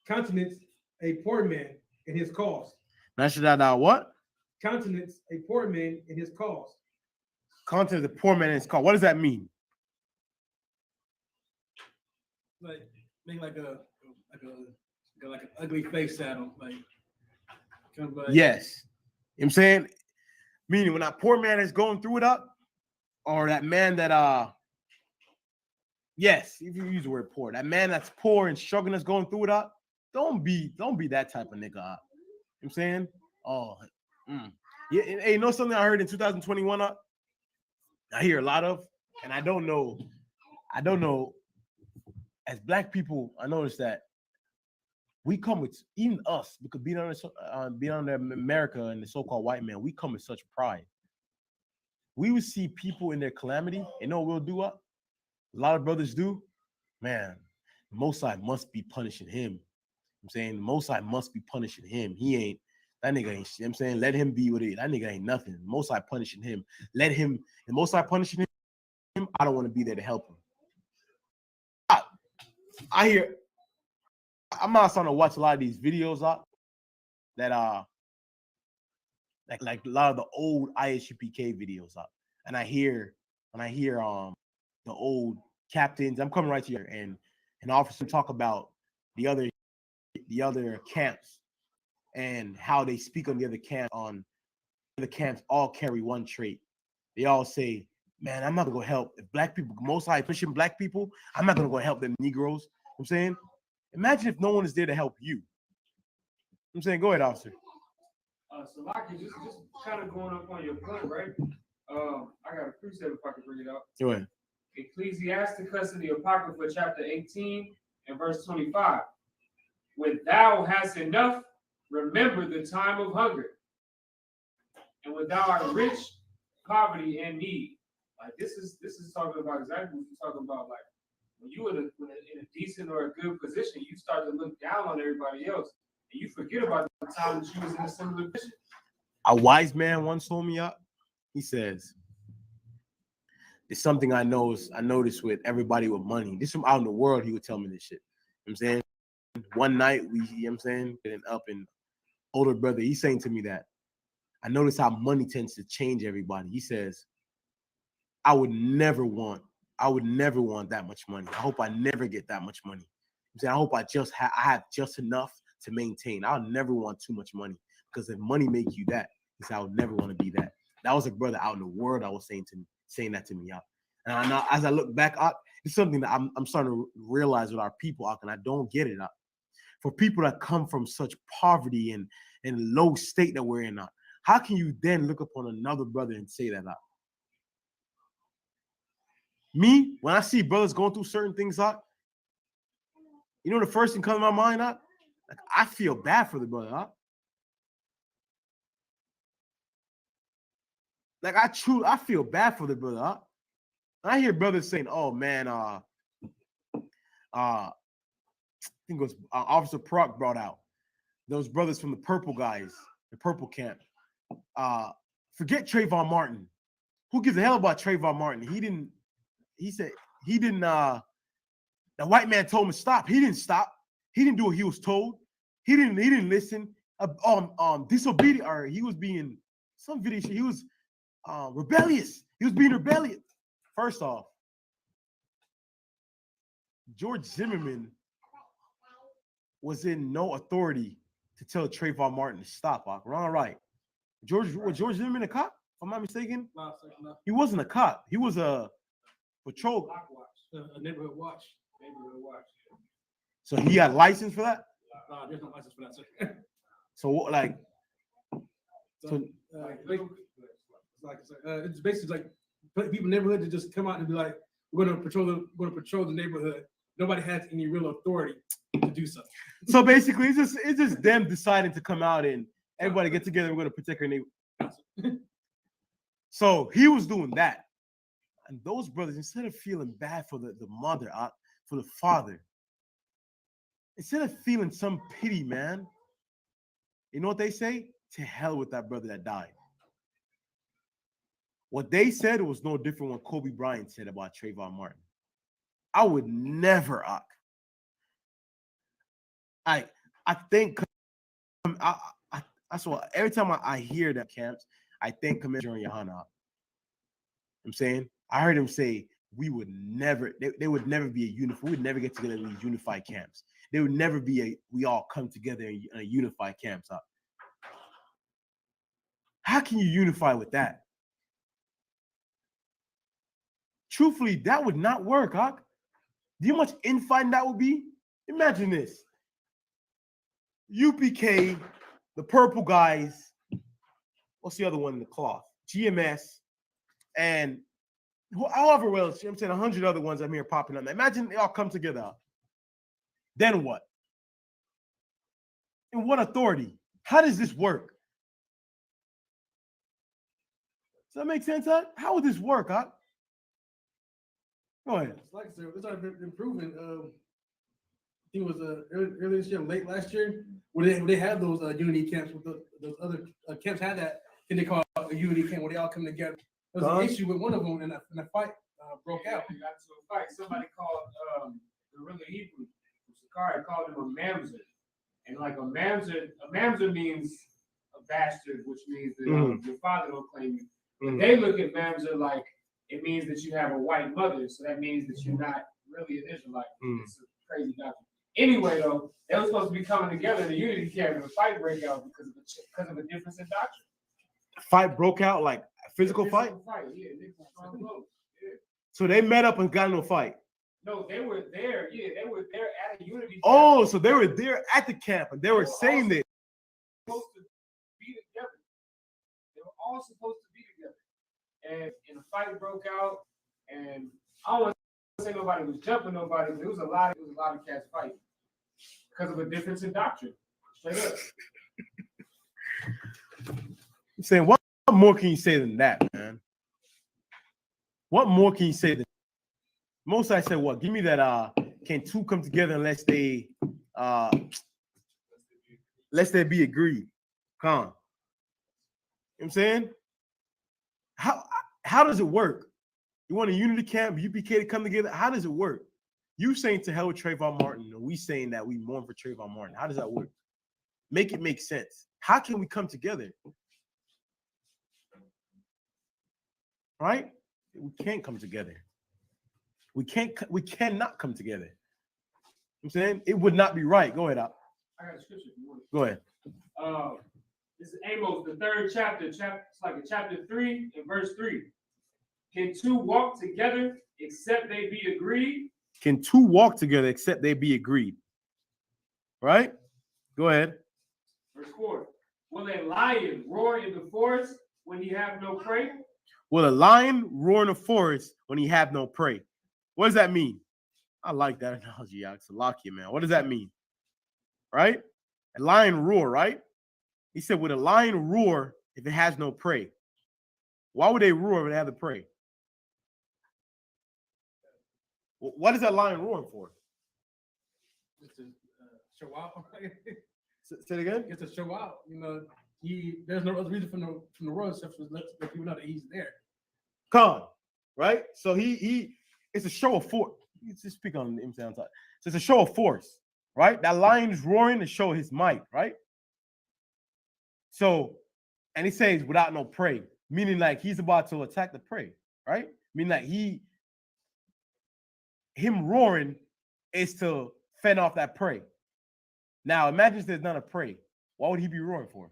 countenance a poor man in his cause. Now should thou what? Countenance a poor man in his cause. Countenance a poor man in his cause. What does that mean? Like make like an ugly face at him, like yes. You know what I'm saying? Meaning when that poor man is going through it up, or that man that yes, if you use the word poor, that man that's poor and struggling that's going through it up, don't be that type of nigga up. You know what I'm saying? Oh, yeah, hey, you know something I heard in 2021 up? I hear a lot of, and I don't know. As black people, I noticed that we come with, even us, because being under America and the so-called white man, we come with such pride. We would see people in their calamity, and know what we'll do up? A lot of brothers do. Man, the Most High must be punishing him. I'm saying the Most High must be punishing him. He ain't, that nigga ain't, I'm saying, let him be what it is. That nigga ain't nothing. The Most High punishing him. Let him, the Most High punishing him, I don't want to be there to help him. I hear, I'm not starting to watch a lot of these videos up that like a lot of the old ISUPK videos up, and I hear the old captains. I'm coming right here, and an officer talk about the other camps and how they speak on the other camp. On the camps all carry one trait. They all say, "Man, I'm not gonna go help if black people, Most High pushing black people. I'm not gonna go help them Negroes." I'm saying, imagine if no one is there to help you. I'm saying, go ahead, officer. So, Lockie, just kind of going up on your point, right? I got a precept if I can bring it up. Go ahead. Ecclesiastes in the Apocrypha, chapter 18 and verse 25. When thou hast enough, remember the time of hunger. And when thou art rich, poverty and need. Like this is talking about exactly what you're talking about. Like when you in a decent or a good position, you start to look down on everybody else. And you forget about the time that you was in a similar position. A wise man once told me up. He says, "It's something I noticed with everybody with money. This from out in the world." He would tell me this shit. You know what I'm saying? One night you know what I'm saying, getting up, and older brother, he's saying to me that I notice how money tends to change everybody. He says, I would never want that much money. I hope I never get that much money. I'm saying, I hope I have just enough to maintain. I'll never want too much money, because if money make you that, he said, I would never want to be that. That was a brother out in the world I was saying that to me out. And now, as I look back, it's something that I'm starting to realize with our people, and I don't get it. For people that come from such poverty and low state that we're in, how can you then look upon another brother and say that? Me, when I see brothers going through certain things, you know the first thing comes to my mind, like, I feel bad for the brother. Like I feel bad for the brother. I hear brothers saying, "Oh man, I think it was Officer Proc brought out those brothers from the purple guys, the purple camp. Forget Trayvon Martin. Who gives a hell about Trayvon Martin? He said he didn't. The white man told him to stop. He didn't stop. He didn't do what he was told. He didn't listen. Disobedient, or he was being some video. He was rebellious. He was being rebellious. First off, George Zimmerman was in no authority to tell Trayvon Martin to stop. Wrong or right? Was George Zimmerman a cop? If I'm not mistaken, No. he wasn't a cop. He was a patrol. A neighborhood watch. So he had license for that. There's no license for that, sir. So what, like? It's basically like people in the neighborhood to just come out and be like, we're gonna patrol the neighborhood. Nobody has any real authority to do so. So basically, it's just them deciding to come out and everybody get together. We're gonna protect our neighbor. So he was doing that, and those brothers, instead of feeling bad for the mother, for the father, instead of feeling some pity, man, you know what they say? To hell with that brother that died. What they said was no different what Kobe Bryant said about Trayvon Martin. I would never, I think, that's why every time I hear that camps, I think Commissioner Yohana. I'm saying, I heard him say we would never, they would never be a unified, we would never get together in these unified camps. There would never be we all come together in a unified camps. How can you unify with that? Truthfully, that would not work, Do you know how much infighting that would be? Imagine this. UPK, the purple guys, what's the other one in the cloth? GMS, and however else, I'm saying 100 other ones I'm here popping up. Imagine they all come together. Then what? In what authority? How does this work? Does that make sense, How would this work, Go ahead. It's like I said, it's already been proven. I think it was earlier this year, late last year, where they had those unity camps. With those other camps had that. Can they call a unity camp where they all come together? There was an issue with one of them, and a fight broke out. Got into a fight. Somebody called the really Hebrew from Sakari called him a mamzer, and like a mamzer means a bastard, which means that your father don't claim you. But they look at mamzer like it means that you have a white mother, so that means that you're not really an Israelite. It's a crazy doctrine. Anyway, though, they were supposed to be coming together in the unity camp, and a fight break out because of a difference in doctrine. Fight broke out, like a physical fight? Yeah, yeah. So they met up and got into a fight. No, they were there. Yeah, they were there at a unity camp. Oh, so they were there at the camp and they were saying this. Supposed to be together. They were all supposed to be together. And a fight broke out, and I don't want to say nobody was jumping nobody, but it was a lot of cats fighting because of a difference in doctrine. Straight up. I'm saying, what more can you say than that, man? What more can you say than most? I said, what? Give me that. Can two come together unless they be agreed? Come on. You know what I'm saying? How does it work? You want a unity camp, UPK to come together? How does it work? You saying to hell with Trayvon Martin, and we saying that we mourn for Trayvon Martin. How does that work? Make it make sense. How can we come together? Right? We can't come together. We cannot come together. I'm saying it would not be right. Go ahead, Al. I got a scripture if you want. Go ahead. This is Amos, the 3rd chapter. It's like a chapter 3 and verse 3. Can two walk together except they be agreed? Can two walk together except they be agreed? Right? Go ahead. Verse 4. Will a lion roar in the forest when he have no prey? Will a lion roar in the forest when he have no prey? What does that mean? I like that analogy, Salakia, man. What does that mean? Right? A lion roar, right? He said, would a lion roar if it has no prey? Why would they roar if they have the prey? What is that lion roaring for? Just to show out. Say it again? Just to show out. You know, there's no other reason from the road except for let people know that he's there. Con, right? So he it's a show of force. Just speak on him sound time. So it's a show of force, right? That lion is roaring to show his might, right? So, and he says without no prey, meaning like he's about to attack the prey, right? Meaning like him roaring is to fend off that prey. Now imagine if there's not a prey. Why would he be roaring for?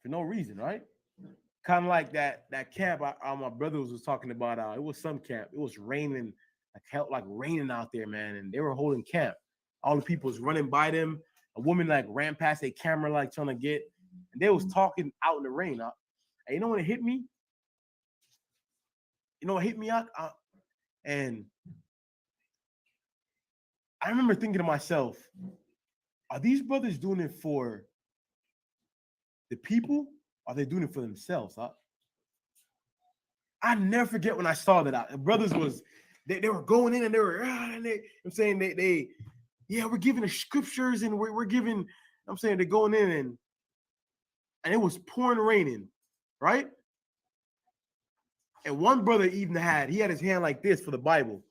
For no reason, right? Kind of like that camp my brother was talking about. It was some camp. It was raining, like raining out there, man. And they were holding camp. All the people was running by them. A woman like ran past a camera, like trying to get, and they was talking out in the rain. And you know when it hit me? You know what hit me out? And I remember thinking to myself, are these brothers doing it for the people? Or are they doing it for themselves? Huh? I never forget when I saw that. The brothers was, they were going in and they were, I'm saying we're giving the scriptures and we're giving, I'm saying they're going in and it was pouring raining, right? And one brother even had his hand like this for the Bible.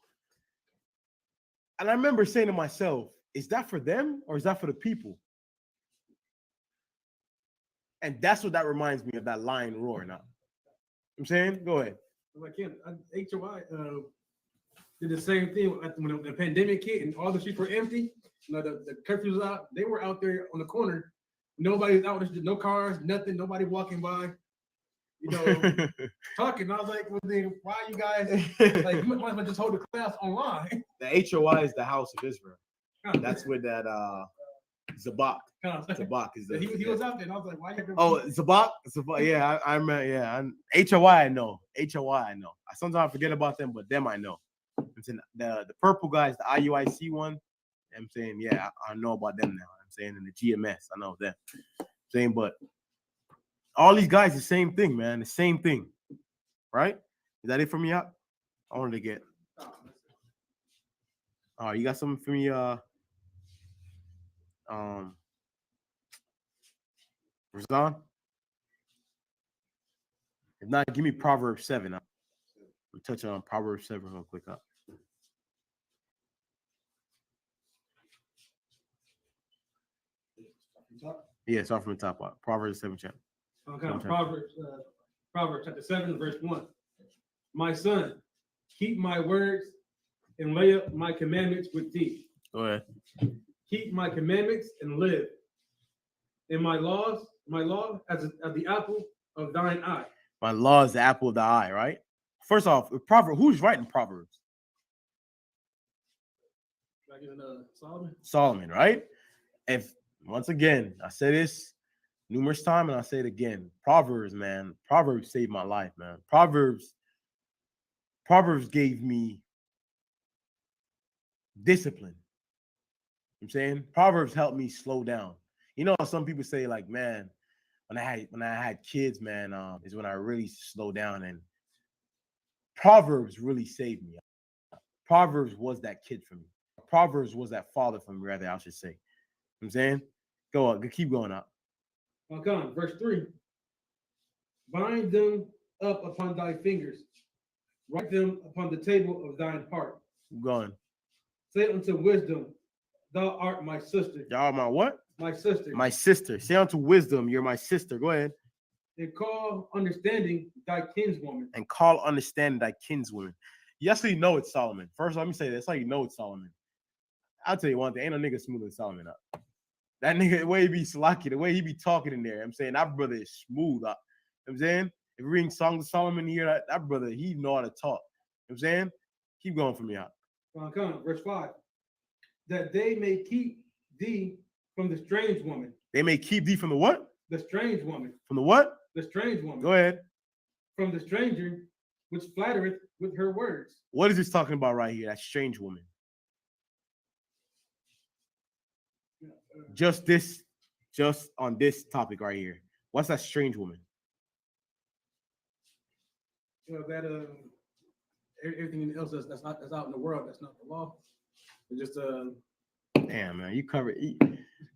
And I remember saying to myself, is that for them or is that for the people? And that's what that reminds me of, that lion roaring out. I'm saying, go ahead. Like HOI did the same thing when the pandemic hit and all the streets were empty. You know, the curfew was out. They were out there on the corner. Nobody's out. There's no cars, nothing. Nobody walking by. You know, talking. I was like, well, then why you guys like? You might as well just hold the class online. The HOI is the house of Israel. That's where that Zabak. Zabak is the. He was out there, and I was like, why you? Oh, Zabak. Yeah, I remember. Yeah, HOI. I know. HOI. I know. I sometimes forget about them, but them I know. I'm saying the purple guys, the IUIC one. I'm saying, yeah, I know about them now. I'm saying in the GMS, I know them. I'm saying, but all these guys, the same thing, man. The same thing, right? Is that it for me out? I wanted to get. Oh, you got something for me? Razan? If not, give me Proverbs 7. We'll touch on Proverbs 7 real quick. Yeah, start from the top up. Proverbs 7 chapter. Okay, Proverbs chapter 7, verse 1. My son, keep my words and lay up my commandments with thee. Go ahead. Keep my commandments and live. And my law as the apple of thine eye. My law is the apple of the eye, right? First off, Proverbs, who's writing Proverbs? Solomon. Solomon, right? If once again, I say this numerous times and I say it again. Proverbs, man. Proverbs saved my life, man. Proverbs gave me discipline. You know what I'm saying? Proverbs helped me slow down. You know, some people say, like, man, when I had kids, man, is when I really slowed down. And Proverbs really saved me. Proverbs was that kid for me. Proverbs was that father for me, rather, I should say. You know what I'm saying? Go on, keep going up. Okay, verse 3. Bind them up upon thy fingers. Write them upon the table of thine heart. Keep going. Say unto wisdom, thou art my sister. Y'all are my what? My sister. My sister. Say unto wisdom, you're my sister. Go ahead. And call understanding thy kinswoman. And call understanding thy kinswoman. You actually know it's Solomon. First, let me say this. That's how you know it's Solomon. I'll tell you one thing. Ain't no nigga smoother than Solomon up. That nigga, the way he be slucky, the way he be talking in there. I'm saying that brother is smooth up. You know what I'm saying? If you reading Song of Solomon here, that brother, he know how to talk. You know what I'm saying? Keep going for me out. Come, verse 5. That they may keep thee from the strange woman. They may keep thee from the what? The strange woman. From the what? The strange woman. Go ahead. From the stranger, which flattereth with her words. What is this talking about right here? That strange woman. Just on this topic right here. What's that strange woman? That everything else that's out in the world, that's not the law. It's just damn, man, you covered.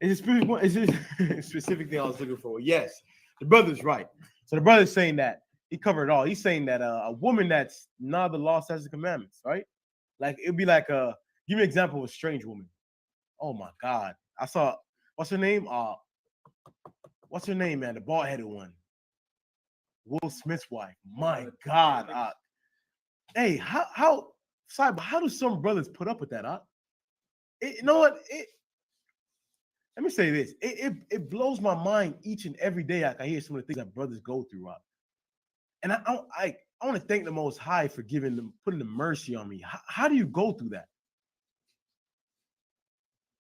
It's a specific thing I was looking for. Yes, the brother's right. So the brother's saying that he covered it all. He's saying that a woman that's not the law, statutes, and commandments, right? Like it'd be like give me an example of a strange woman. Oh my God, I saw. What's her name? What's her name, man? The bald-headed one. Will Smith's wife. My God. Hey, how do some brothers put up with that? You know what? Let me say this. It blows my mind each and every day. I hear some of the things that brothers go through. And I want to thank the Most High for giving them, putting the mercy on me. How do you go through that?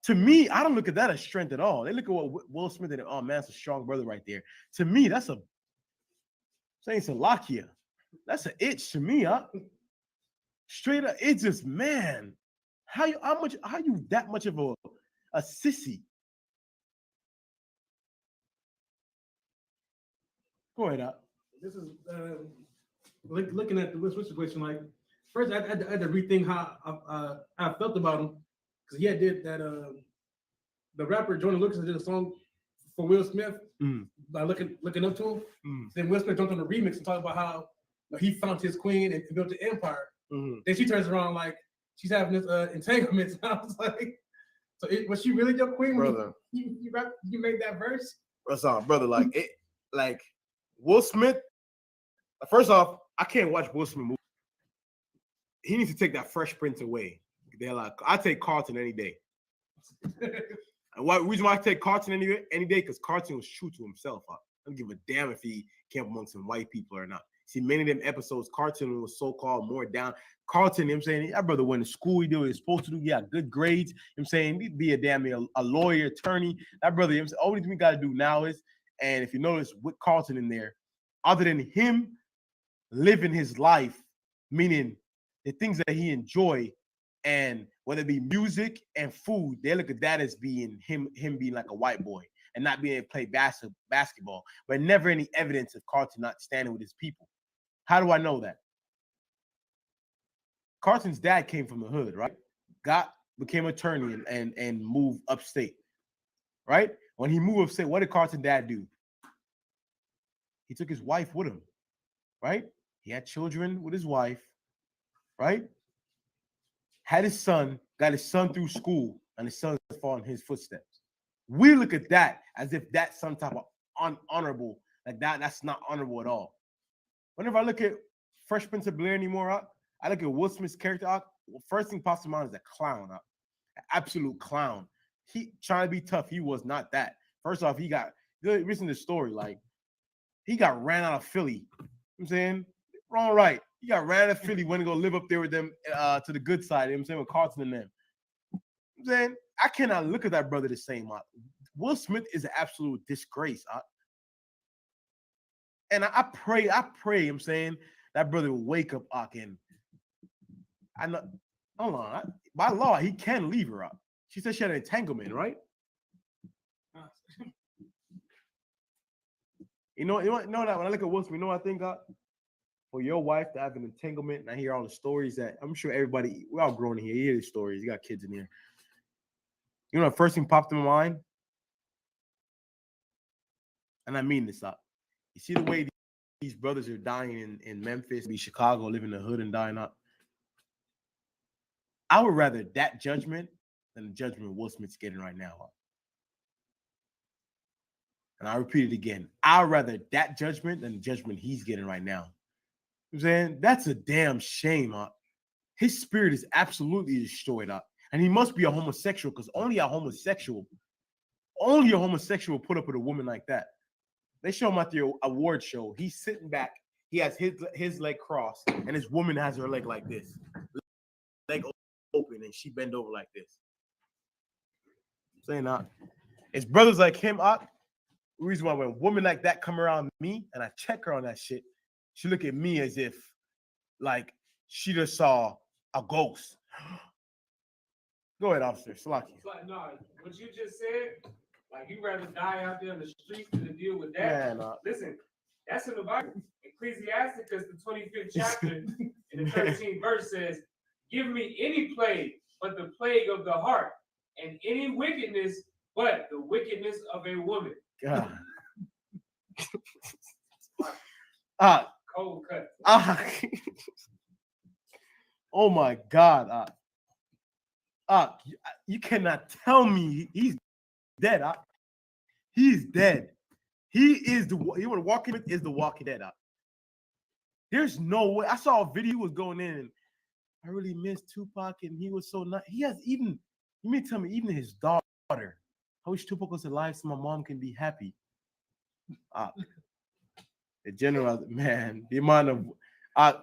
To me, I don't look at that as strength at all. They look at what Will Smith did. Oh man, that's a strong brother right there. To me, that's a saying Salakia. That's an itch to me, Straight up, it's just, man, how you that much of a sissy? Go ahead, This is looking at the situation. Like first, I had to rethink how I felt about him because he did that. The rapper Jordan Lucas did a song for Will Smith by looking up to him. Then Will Smith jumped on the remix and talked about how he found his queen and built the empire. Then she turns around like she's having this entanglement. I was like, so was she really your queen? Brother, you made that verse? That's all, brother. Like Will Smith. First off, I can't watch Will Smith movie. He needs to take that Fresh Prince away. They're like, I take Carlton any day. And what reason why I take Carlton any day? Because Carlton was true to himself. I don't give a damn if he came among some white people or not. See, many of them episodes, Carlton was so-called more down. Carlton, you know what I'm saying? That brother went to school, he did what he was supposed to do, he got good grades. You know what I'm saying? He'd be a lawyer, attorney. That brother, you know what I'm saying? All we got to do now is, and if you notice with Carlton in there, other than him living his life, meaning the things that he enjoy, and whether it be music and food, they look at that as being him being like a white boy and not being able to play basketball, but never any evidence of Carlton not standing with his people. How do I know that? Carlton's dad came from the hood, right? Became an attorney and moved upstate, right? When he moved upstate, what did Carlton's dad do? He took his wife with him, right? He had children with his wife, right? Had his son, got his son through school, and his son followed in his footsteps. We look at that as if that's some type of unhonorable, like that's not honorable at all. Whenever I look at Fresh Prince of Bel-Air anymore, I look at Will Smith's character. First thing pops to mind is a clown, an absolute clown. He trying to be tough. He was not that. First off, listen to the story. Like, he got ran out of Philly. You know what I'm saying? Wrong, right. He got ran out of Philly, went to go live up there with them to the good side. You know what I'm saying? With Carlton and them. You know what I'm saying? I cannot look at that brother the same. Will Smith is an absolute disgrace. And I pray, you know what I'm saying, that brother will wake up, and I know, hold on, by law, he can leave her up. She said she had an entanglement, right? You know that when I look at Will Smith, you know what I think, for your wife to have an entanglement, and I hear all the stories that I'm sure everybody, we're all grown in here, you hear these stories, you got kids in here. You know the first thing popped in my mind? And I mean this, you see the way these brothers are dying in Memphis, be Chicago, live in the hood and dying up. I would rather that judgment than the judgment Will Smith's getting right now. And I repeat it again. I'd rather that judgment than the judgment he's getting right now. You know what I'm saying? That's a damn shame. His spirit is absolutely destroyed. And he must be a homosexual, because only a homosexual put up with a woman like that. They show him at the award show. He's sitting back He has his leg crossed, and his woman has her leg like this, leg open, and she bend over like this. I'm saying that it's brothers like him. The reason why when a woman like that come around me and I check her on that shit, she look at me as if like she just saw a ghost. Go ahead, officer. Salaki. No, what you just said, like you rather die out there in the streets than to deal with that. Man, listen, that's in the Bible. Ecclesiastes, the 25th chapter, in the 13th verse says, "Give me any plague but the plague of the heart, and any wickedness but the wickedness of a woman." God. Cold cut. Oh my God. You cannot tell me he's dead. He's dead. He would walking is the Walking Dead. There's no way. I saw a video he was going in, and I really miss Tupac, and he was so nice. He has even, you mean tell me, even his daughter. I wish Tupac was alive so my mom can be happy. The general, man, the amount of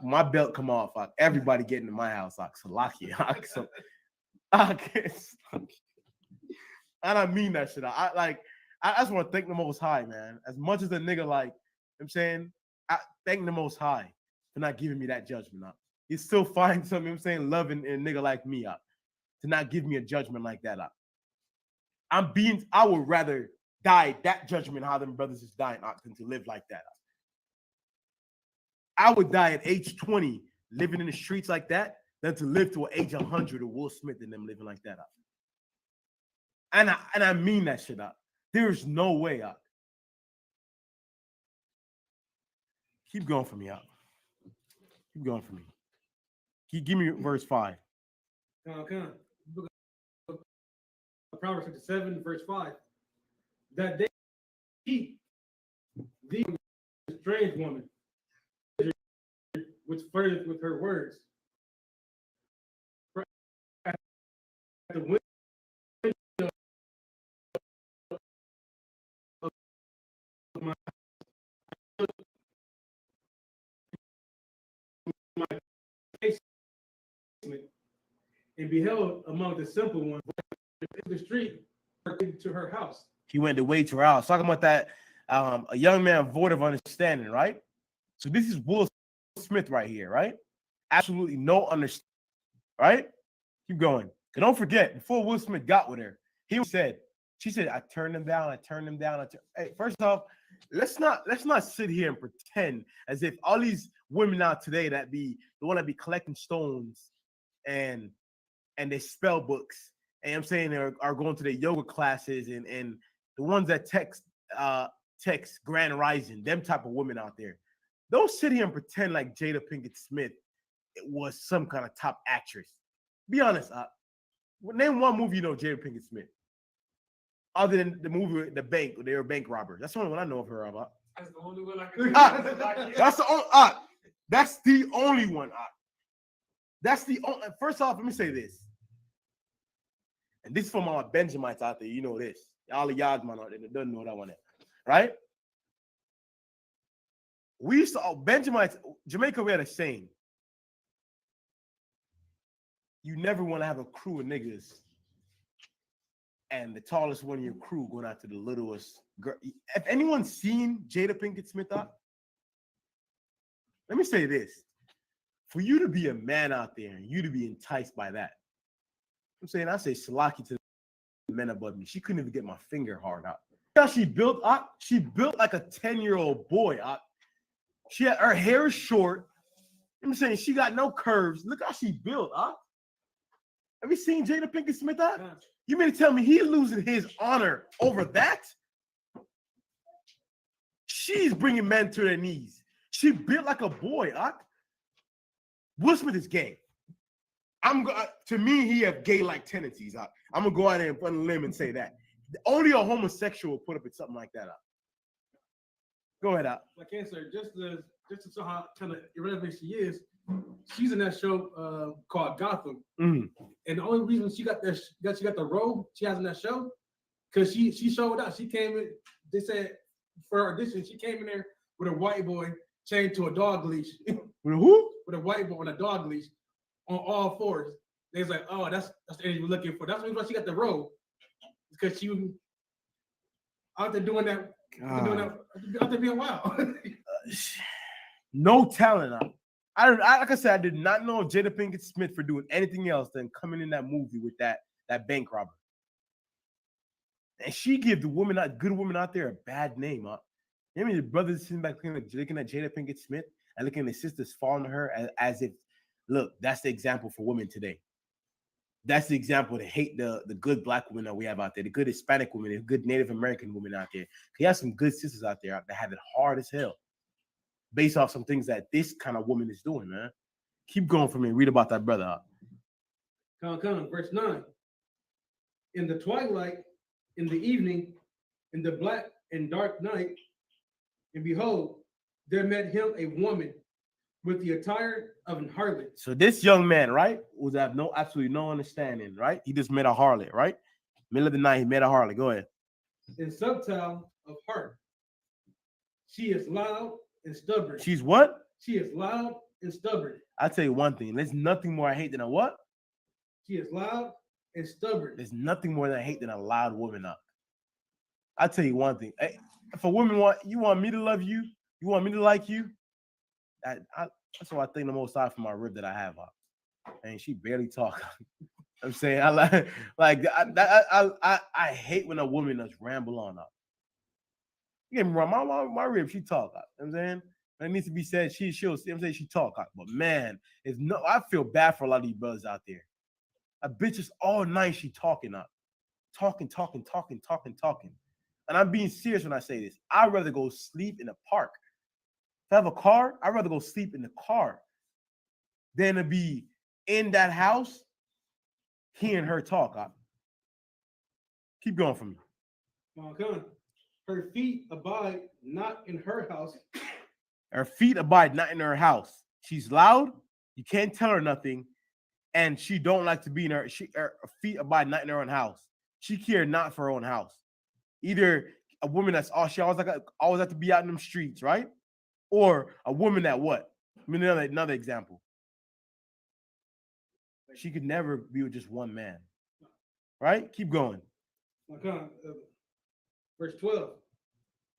my belt come off. Everybody getting to my house. Salaki. And I mean that shit. I just want to thank the Most High, man. As much as a nigga, like I'm saying, I thank the Most High for not giving me that judgment. He still finds something, I'm saying, loving a nigga like me to not give me a judgment like that. I would rather die that judgment how them brothers is dying than to live like that. I would die at age 20 living in the streets like that than to live to an age 100 of Will Smith and them living like that. And I mean that shit. There's no way. Keep going for me. Keep going for me. Give me verse 5. Proverbs 57, verse 5. That they keep thee a strange woman, which furthers with her words. The window of my basement, and beheld among the simple ones in the street to her house. He went the way to her house. Talking about that, a young man void of understanding, right? So this is Will Smith right here, right? Absolutely no understanding, right? Keep going. And don't forget, before Will Smith got with her, she said, I turned him down. Hey, first off, let's not sit here and pretend as if all these women out today that be the one that be collecting stones and they spell books, and I'm saying they are going to their yoga classes and the ones that text Grand Rising, them type of women out there. Don't sit here and pretend like Jada Pinkett Smith was some kind of top actress. Be honest. Name one movie you know Jada Pinkett Smith. Other than the movie The Bank, where they were bank robbers. That's the only one I know of her about. That's the only one I can That's the only one. That's the only. First off, let me say this. And this is for my Benjamites out there. You know this. All the Yadman out there that doesn't know that one. Right? We used to, Benjamites, Jamaica, we had a saying. You never want to have a crew of niggas and the tallest one in your crew going out to the littlest girl. Have anyone seen Jada Pinkett Smith out? Let me say this. For you to be a man out there and you to be enticed by that, I say Salaki to the men above me. She couldn't even get my finger hard out. How she built up? She built like a 10-year-old boy up. She had her hair is short. I'm saying she got no curves. Look how she built up. Have you seen Jada Pinkett Smith up? You mean to tell me he's losing his honor over that? She's bringing men to their knees. She built like a boy, Will Smith is gay. To me, he have gay-like tendencies. I'm gonna go out there and put a limb and say that. Only a homosexual will put up with something like that. Go ahead, I can't say just to show how kind of irrelevant she is. She's in that show called Gotham, and the only reason she got the role she has in that show because she showed up. She came in. They said for her audition, she came in there with a white boy. chained to a dog leash. With who? With a white boy on a dog leash on all fours. They was like, oh, that's the energy we're looking for. That's why she got the role. Because she was out there doing that. Out there being wild. No talent. I like I said, I did not know Jada Pinkett Smith for doing anything else than coming in that movie with that bank robber. And she give the woman, good woman out there, a bad name. You know, the brothers sitting back looking at Jada Pinkett Smith and looking at the sisters falling to her as if, look, that's the example for women today. That's the example to hate the good black women that we have out there, the good Hispanic women, the good Native American women out there. You have some good sisters out there that have it hard as hell, based off some things that this kind of woman is doing, man. Keep going for me. Read about that brother. Come, verse 9. In the twilight, in the evening, in the black and dark night, and behold, there met him a woman with the attire of an harlot. So this young man, right, was have absolutely no understanding, right? He just met a harlot, right? Middle of the night, he met a harlot. Go ahead. In subtile of heart. She is loud and stubborn. She's what? She is loud and stubborn. I'll tell you one thing. There's nothing more I hate than a what? She is loud and stubborn. There's nothing more that I hate than a loud woman up. I'll tell you one thing. If a woman want me to love you, you want me to like you, that's what I think the most out for my rib that I have up. And she barely talk. I'm saying I hate when a woman just ramble on up. You get me wrong, my rib, she talk up. You know what I'm saying? It needs to be said, she'll I'm saying she talk up. But man, I feel bad for a lot of these brothers out there. A bitch is all night she talking up. Talking. And I'm being serious when I say this. I'd rather go sleep in the park. If I have a car, I'd rather go sleep in the car than to be in that house hearing her talk. Keep going for me. Her feet abide not in her house. Her feet abide not in her house. She's loud. You can't tell her nothing. And she don't like to be in her feet abide not in her own house. She care not for her own house. Either a woman that's she always have to be out in them streets, right? Or a woman that what? I mean, another example. She could never be with just one man. Right? Keep going. Verse 12.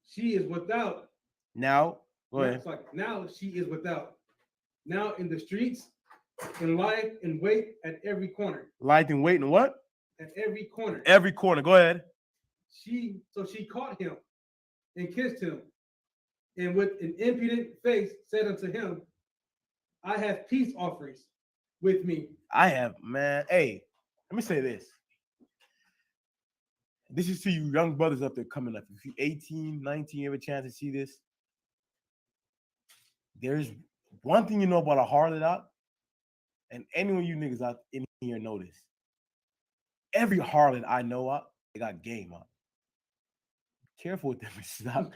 She is without. Now, go ahead. It's like now she is without. Now in the streets, and lie and wait at every corner. Lie and wait and what? At every corner. Every corner. Go ahead. She caught him and kissed him, and with an impudent face said unto him, I have peace offerings with me. I have, man. Hey, let me say this. This is to you young brothers up there coming up. If you're 18, 19, you have a chance to see this. There's one thing you know about a harlot out, and anyone you niggas out in here know this. Every harlot I know out, they got game up. Be careful with them. I'm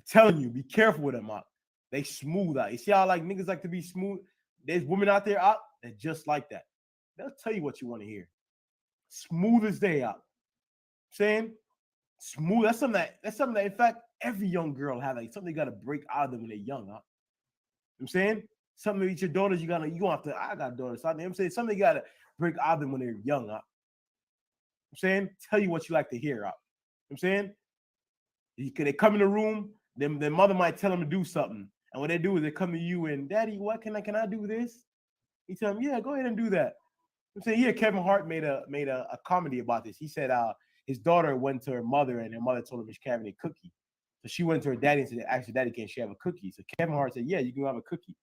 telling you, be careful with them out. They smooth out. You see how like niggas like to be smooth? There's women out there out that just like that. They'll tell you what you want to hear. Smooth as they out. Saying smooth. That's something that in fact every young girl have like something they gotta break out of them when they're young. You know what I'm saying? Something with your daughters, you gonna have to. I got daughters. So I'm saying something you gotta break out of them when they're young. I'm saying tell you what you like to hear. I'm saying they come in the room, then their mother might tell them to do something, and what they do is they come to you and Daddy, what can I do this? You tell them, yeah, go ahead and do that. I'm saying here, Kevin Hart made a comedy about this. He said his daughter went to her mother and her mother told him she can't have any cookie. So she went to her daddy and said, actually, Daddy, can she have a cookie? So Kevin Hart said, yeah, you can have a cookie.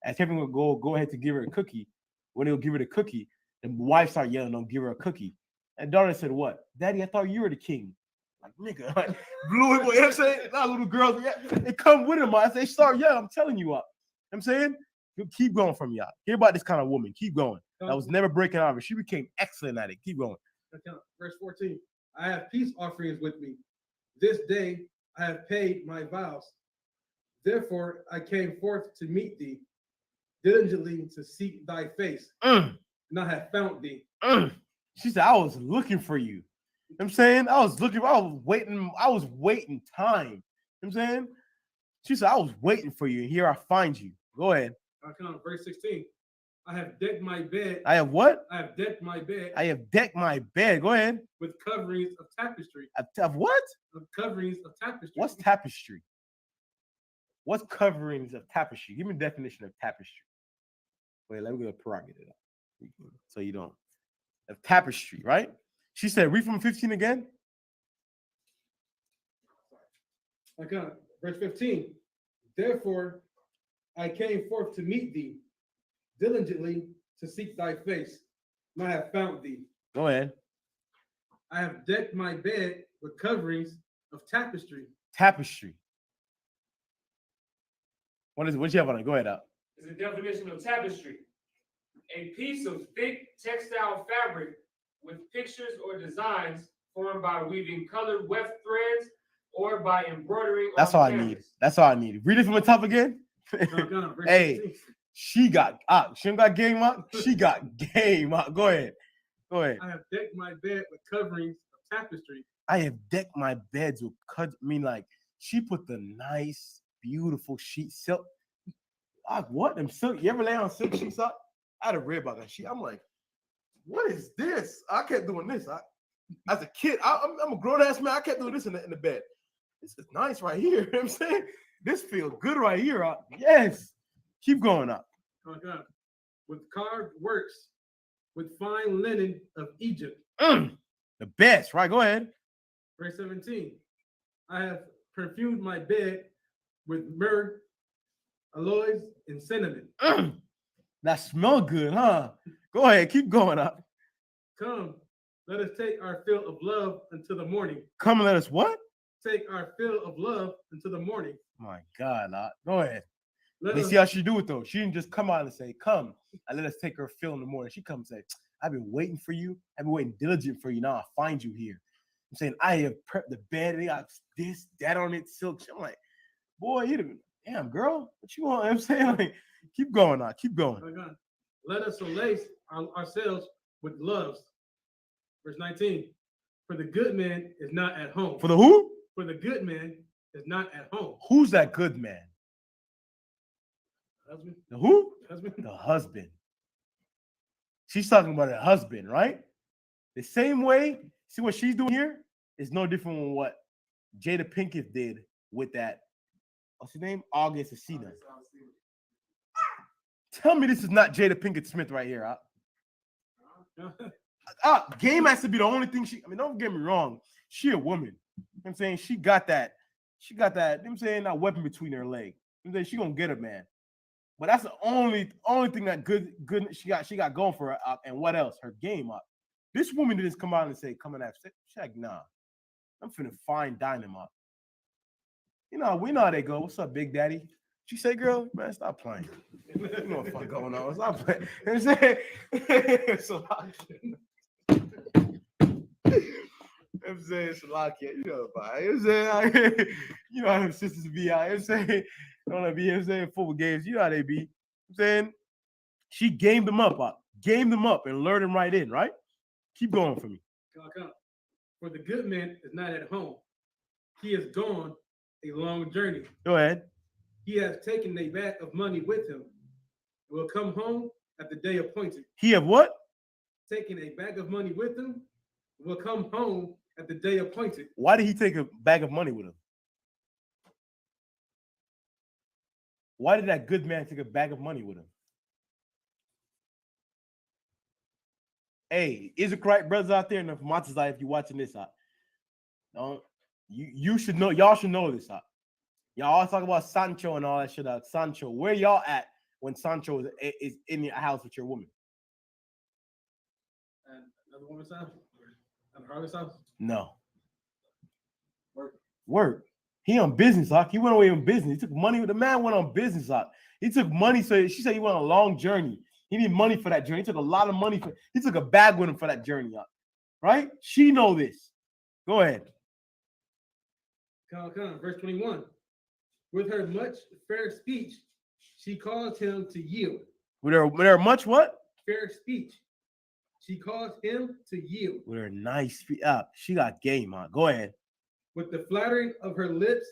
As Kevin would go ahead to give her a cookie, when he'll give her the cookie, the wife started yelling, don't give her a cookie. And daughter said, what? Daddy, I thought you were the king. Like, nigga, like, blew him. You know what I'm saying? A lot of little girls, they come with him. I say, start yelling. I'm telling you up. I'm saying, keep going from y'all. Hear about this kind of woman. Keep going. That was never breaking out of it. She became excellent at it. Keep going. Verse 14. I have peace offerings with me. This day I have paid my vows. Therefore I came forth to meet thee, diligently to seek thy face. And I have found thee. She said, I was looking for you. You know what I'm saying? I was waiting time. You know what I'm saying? She said, I was waiting for you, and here I find you. Go ahead. Verse 16. I have decked my bed. I have what? I have decked my bed. I have decked my bed. Go ahead. With coverings of tapestry. Of what? Of coverings of tapestry. What's tapestry? What's coverings of tapestry? Give me a definition of tapestry. Wait, let me get a prerogative so you don't. Of tapestry, right? She said, read from 15 again. Verse 15. Therefore, I came forth to meet thee, diligently to seek thy face, and I have found thee. Go ahead. I have decked my bed with coverings of tapestry. Tapestry. What is it? What you have on it? Go ahead, out. It's a definition of tapestry. A piece of thick textile fabric with pictures or designs formed by weaving colored weft threads or by embroidering. That's all I need. That's all I need. Read it from the top again. Hey, she got she don't got game up. She got game up. Go ahead. Go ahead. I have decked my bed with coverings of tapestry. I have decked my beds with like she put the nice, beautiful sheet silk. What them silk? You ever lay on silk sheets up? I had a read about that sheet. I'm like, what is this? I kept doing this. As a kid, I'm a grown ass man. I kept doing this in the bed. This is nice right here. You know what I'm saying? This feels good right here. Yes. Keep going up. With carved works, with fine linen of Egypt. The best, right? Go ahead. Verse 17. I have perfumed my bed with myrrh, aloes, and cinnamon. That smell good, huh? Go ahead. Keep going up. Come, let us take our fill of love until the morning. Come and let us what? Take our fill of love until the morning. My God, go ahead. Let's see how she do it though. She didn't just come out and say, come and let us take her fill in the morning. She comes and say, I've been waiting for you. I've been waiting diligent for you. Now I find you here. I'm saying, I have prepped the bed. They got this, that on it, silk. I'm like, boy, damn, girl, what you want? I'm saying, like, keep going now. Keep going. Let us solace ourselves with loves. Verse 19. For the good man is not at home. For the who? For the good man is not at home. Who's that good man? Husband. The who? Husband. The husband. She's talking about her husband, right? The same way, see what she's doing here is no different than what Jada Pinkett did with that. What's his name? August Asina. Tell me this is not Jada Pinkett Smith right here. Game has to be the only thing don't get me wrong. She a woman. You know what I'm saying she got that, you know what I'm saying, that weapon between her legs. You know, she gonna get a man. But that's the only thing that good she got going for her up. And what else? Her game up. This woman didn't come out and say, come and have sex. She's like, nah. I'm finna find Dynam up. You know, we know how they go. What's up, Big Daddy? She say, girl, man, stop playing. You know what the fuck going on. Stop playing. You know what I'm saying? I'm saying Salakia, you know about it. You know what I'm saying? You know how them sisters be out. I'm saying, don't be, I'm saying, football games. You know how they be. I'm saying she gamed them up, and lured them right in, right? Keep going for me. For the good man is not at home. He has gone a long journey. Go ahead. He has taken a bag of money with him. Will come home at the day appointed. He have what? Taking a bag of money with him. Will come home at the day appointed. Why did he take a bag of money with him? Why did that good man take a bag of money with him? Hey, is it correct, brothers out there in the Matazai, if you're watching this out? You should know, y'all should know this out. Y'all always talk about Sancho and all that shit out. Sancho, where y'all at when Sancho is in your house with your woman? And another woman's house? At her house? No. Work. He on business, Hawk. He went away on business. He took money. The man went on business, Hawk. He took money. So she said he went on a long journey. He needed money for that journey. He took a lot of money. He took a bag with him for that journey, Hawk. Right? She know this. Go ahead. Verse 21. With her much fair speech, she caused him to yield. With her much what? Fair speech. She caused him to yield. With her nice speech. She got game, Hawk. Go ahead. With the flattering of her lips,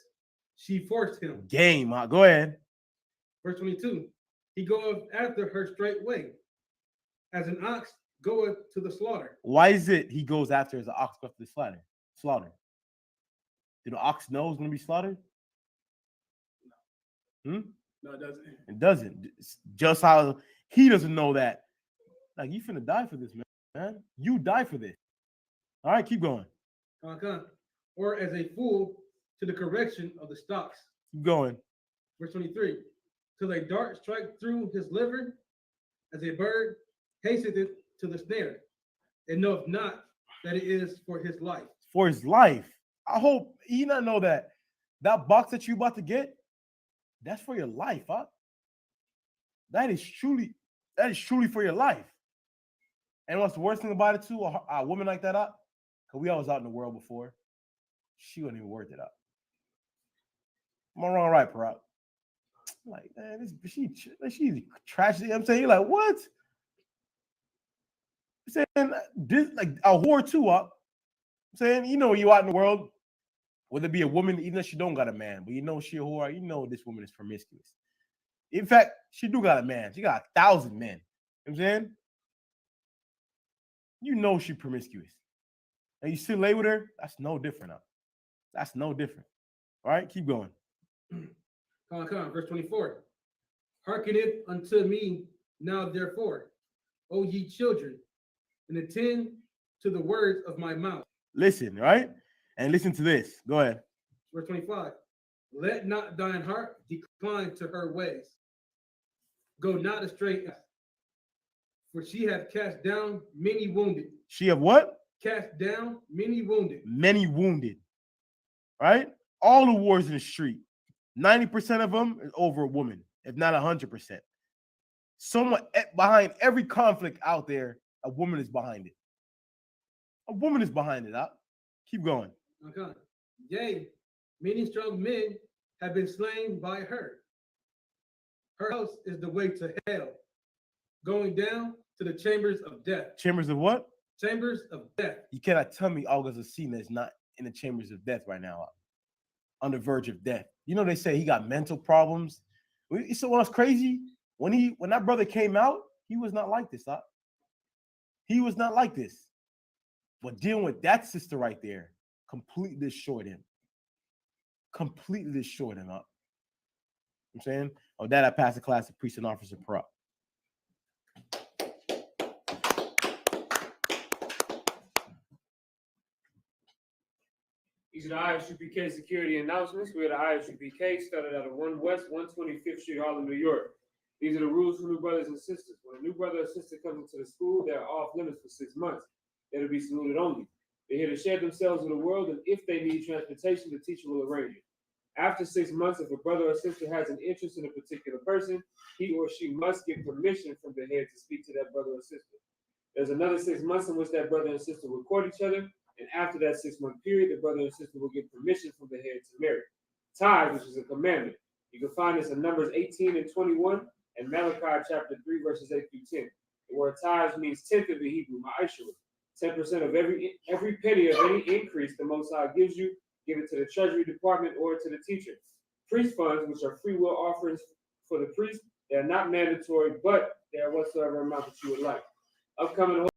she forced him. Game, huh? Go ahead. Verse 22. He goeth after her straightway, as an ox goeth to the slaughter. Why is it he goes after as an ox goes to the slaughter? Did the ox know it's going to be slaughtered? No, it doesn't. It doesn't. It's just how he doesn't know that. Like, you finna die for this, man. You die for this. All right, keep going. Or as a fool to the correction of the stocks. Keep going. Verse 23. Till a dart strike through his liver, as a bird hasteth to the snare, and knoweth not that it is for his life. For his life. I hope he not know that box that you about to get, that's for your life, huh? That is truly for your life. And what's the worst thing about it too? A woman like that, because we always out in the world before, she wasn't even worth it up. Am I wrong, right, Parag? Like, man, she's tragedy. You know what I'm saying, you're like, what? I'm saying this, like a whore too, I'm saying, you know, you out in the world, whether it be a woman, even if she don't got a man, but you know she a whore, you know this woman is promiscuous. In fact, she do got a man. She got 1,000 men. You know what I'm saying? You know she promiscuous. And you still lay with her, that's no different. That's no different. All right, keep going. Verse 24. Hearkeneth unto me now, therefore, O ye children, and attend to the words of my mouth. Listen, right? And listen to this. Go ahead. Verse 25. Let not thine heart decline to her ways. Go not astray, for she hath cast down many wounded. She have what? Cast down many wounded. Many wounded. Right? All the wars in the street, 90% of them is over a woman, if not 100%. Someone behind every conflict out there, a woman is behind it. A woman is behind it. Keep going. Okay. Yea, many strong men have been slain by her. Her house is the way to hell, going down to the chambers of death. Chambers of what? Chambers of death. You cannot tell me Augustina is not in the chambers of death right now, on the verge of death. You know, they say he got mental problems. So what's crazy? When that brother came out, he was not like this. He was not like this. But dealing with that sister right there completely destroyed him. Completely destroyed him up. You know what I'm saying? Oh, that I passed the class of priest and officer prop. These are the ISUPK security announcements. We're the ISUPK, started out of 1 West 125th Street, Harlem, New York. These are the rules for new brothers and sisters. When a new brother or sister comes into the school, they're off limits for 6 months. They're to be saluted only. They're here to share themselves with the world, and if they need transportation, the teacher will arrange it. After 6 months, if a brother or sister has an interest in a particular person, he or she must get permission from the head to speak to that brother or sister. There's another 6 months in which that brother and sister will court each other, and after that 6 month period, the brother and sister will get permission from the head to marry. Tithe, which is a commandment. You can find this in Numbers 18 and 21 and Malachi chapter 3, verses 8 through 10. The word tithe means tenth of the Hebrew, ma'ashur. 10% of every penny of any increase the Most High gives you, give it to the Treasury Department or to the teacher. Priest funds, which are free will offerings for the priest, they are not mandatory, but they are whatsoever amount that you would like. Upcoming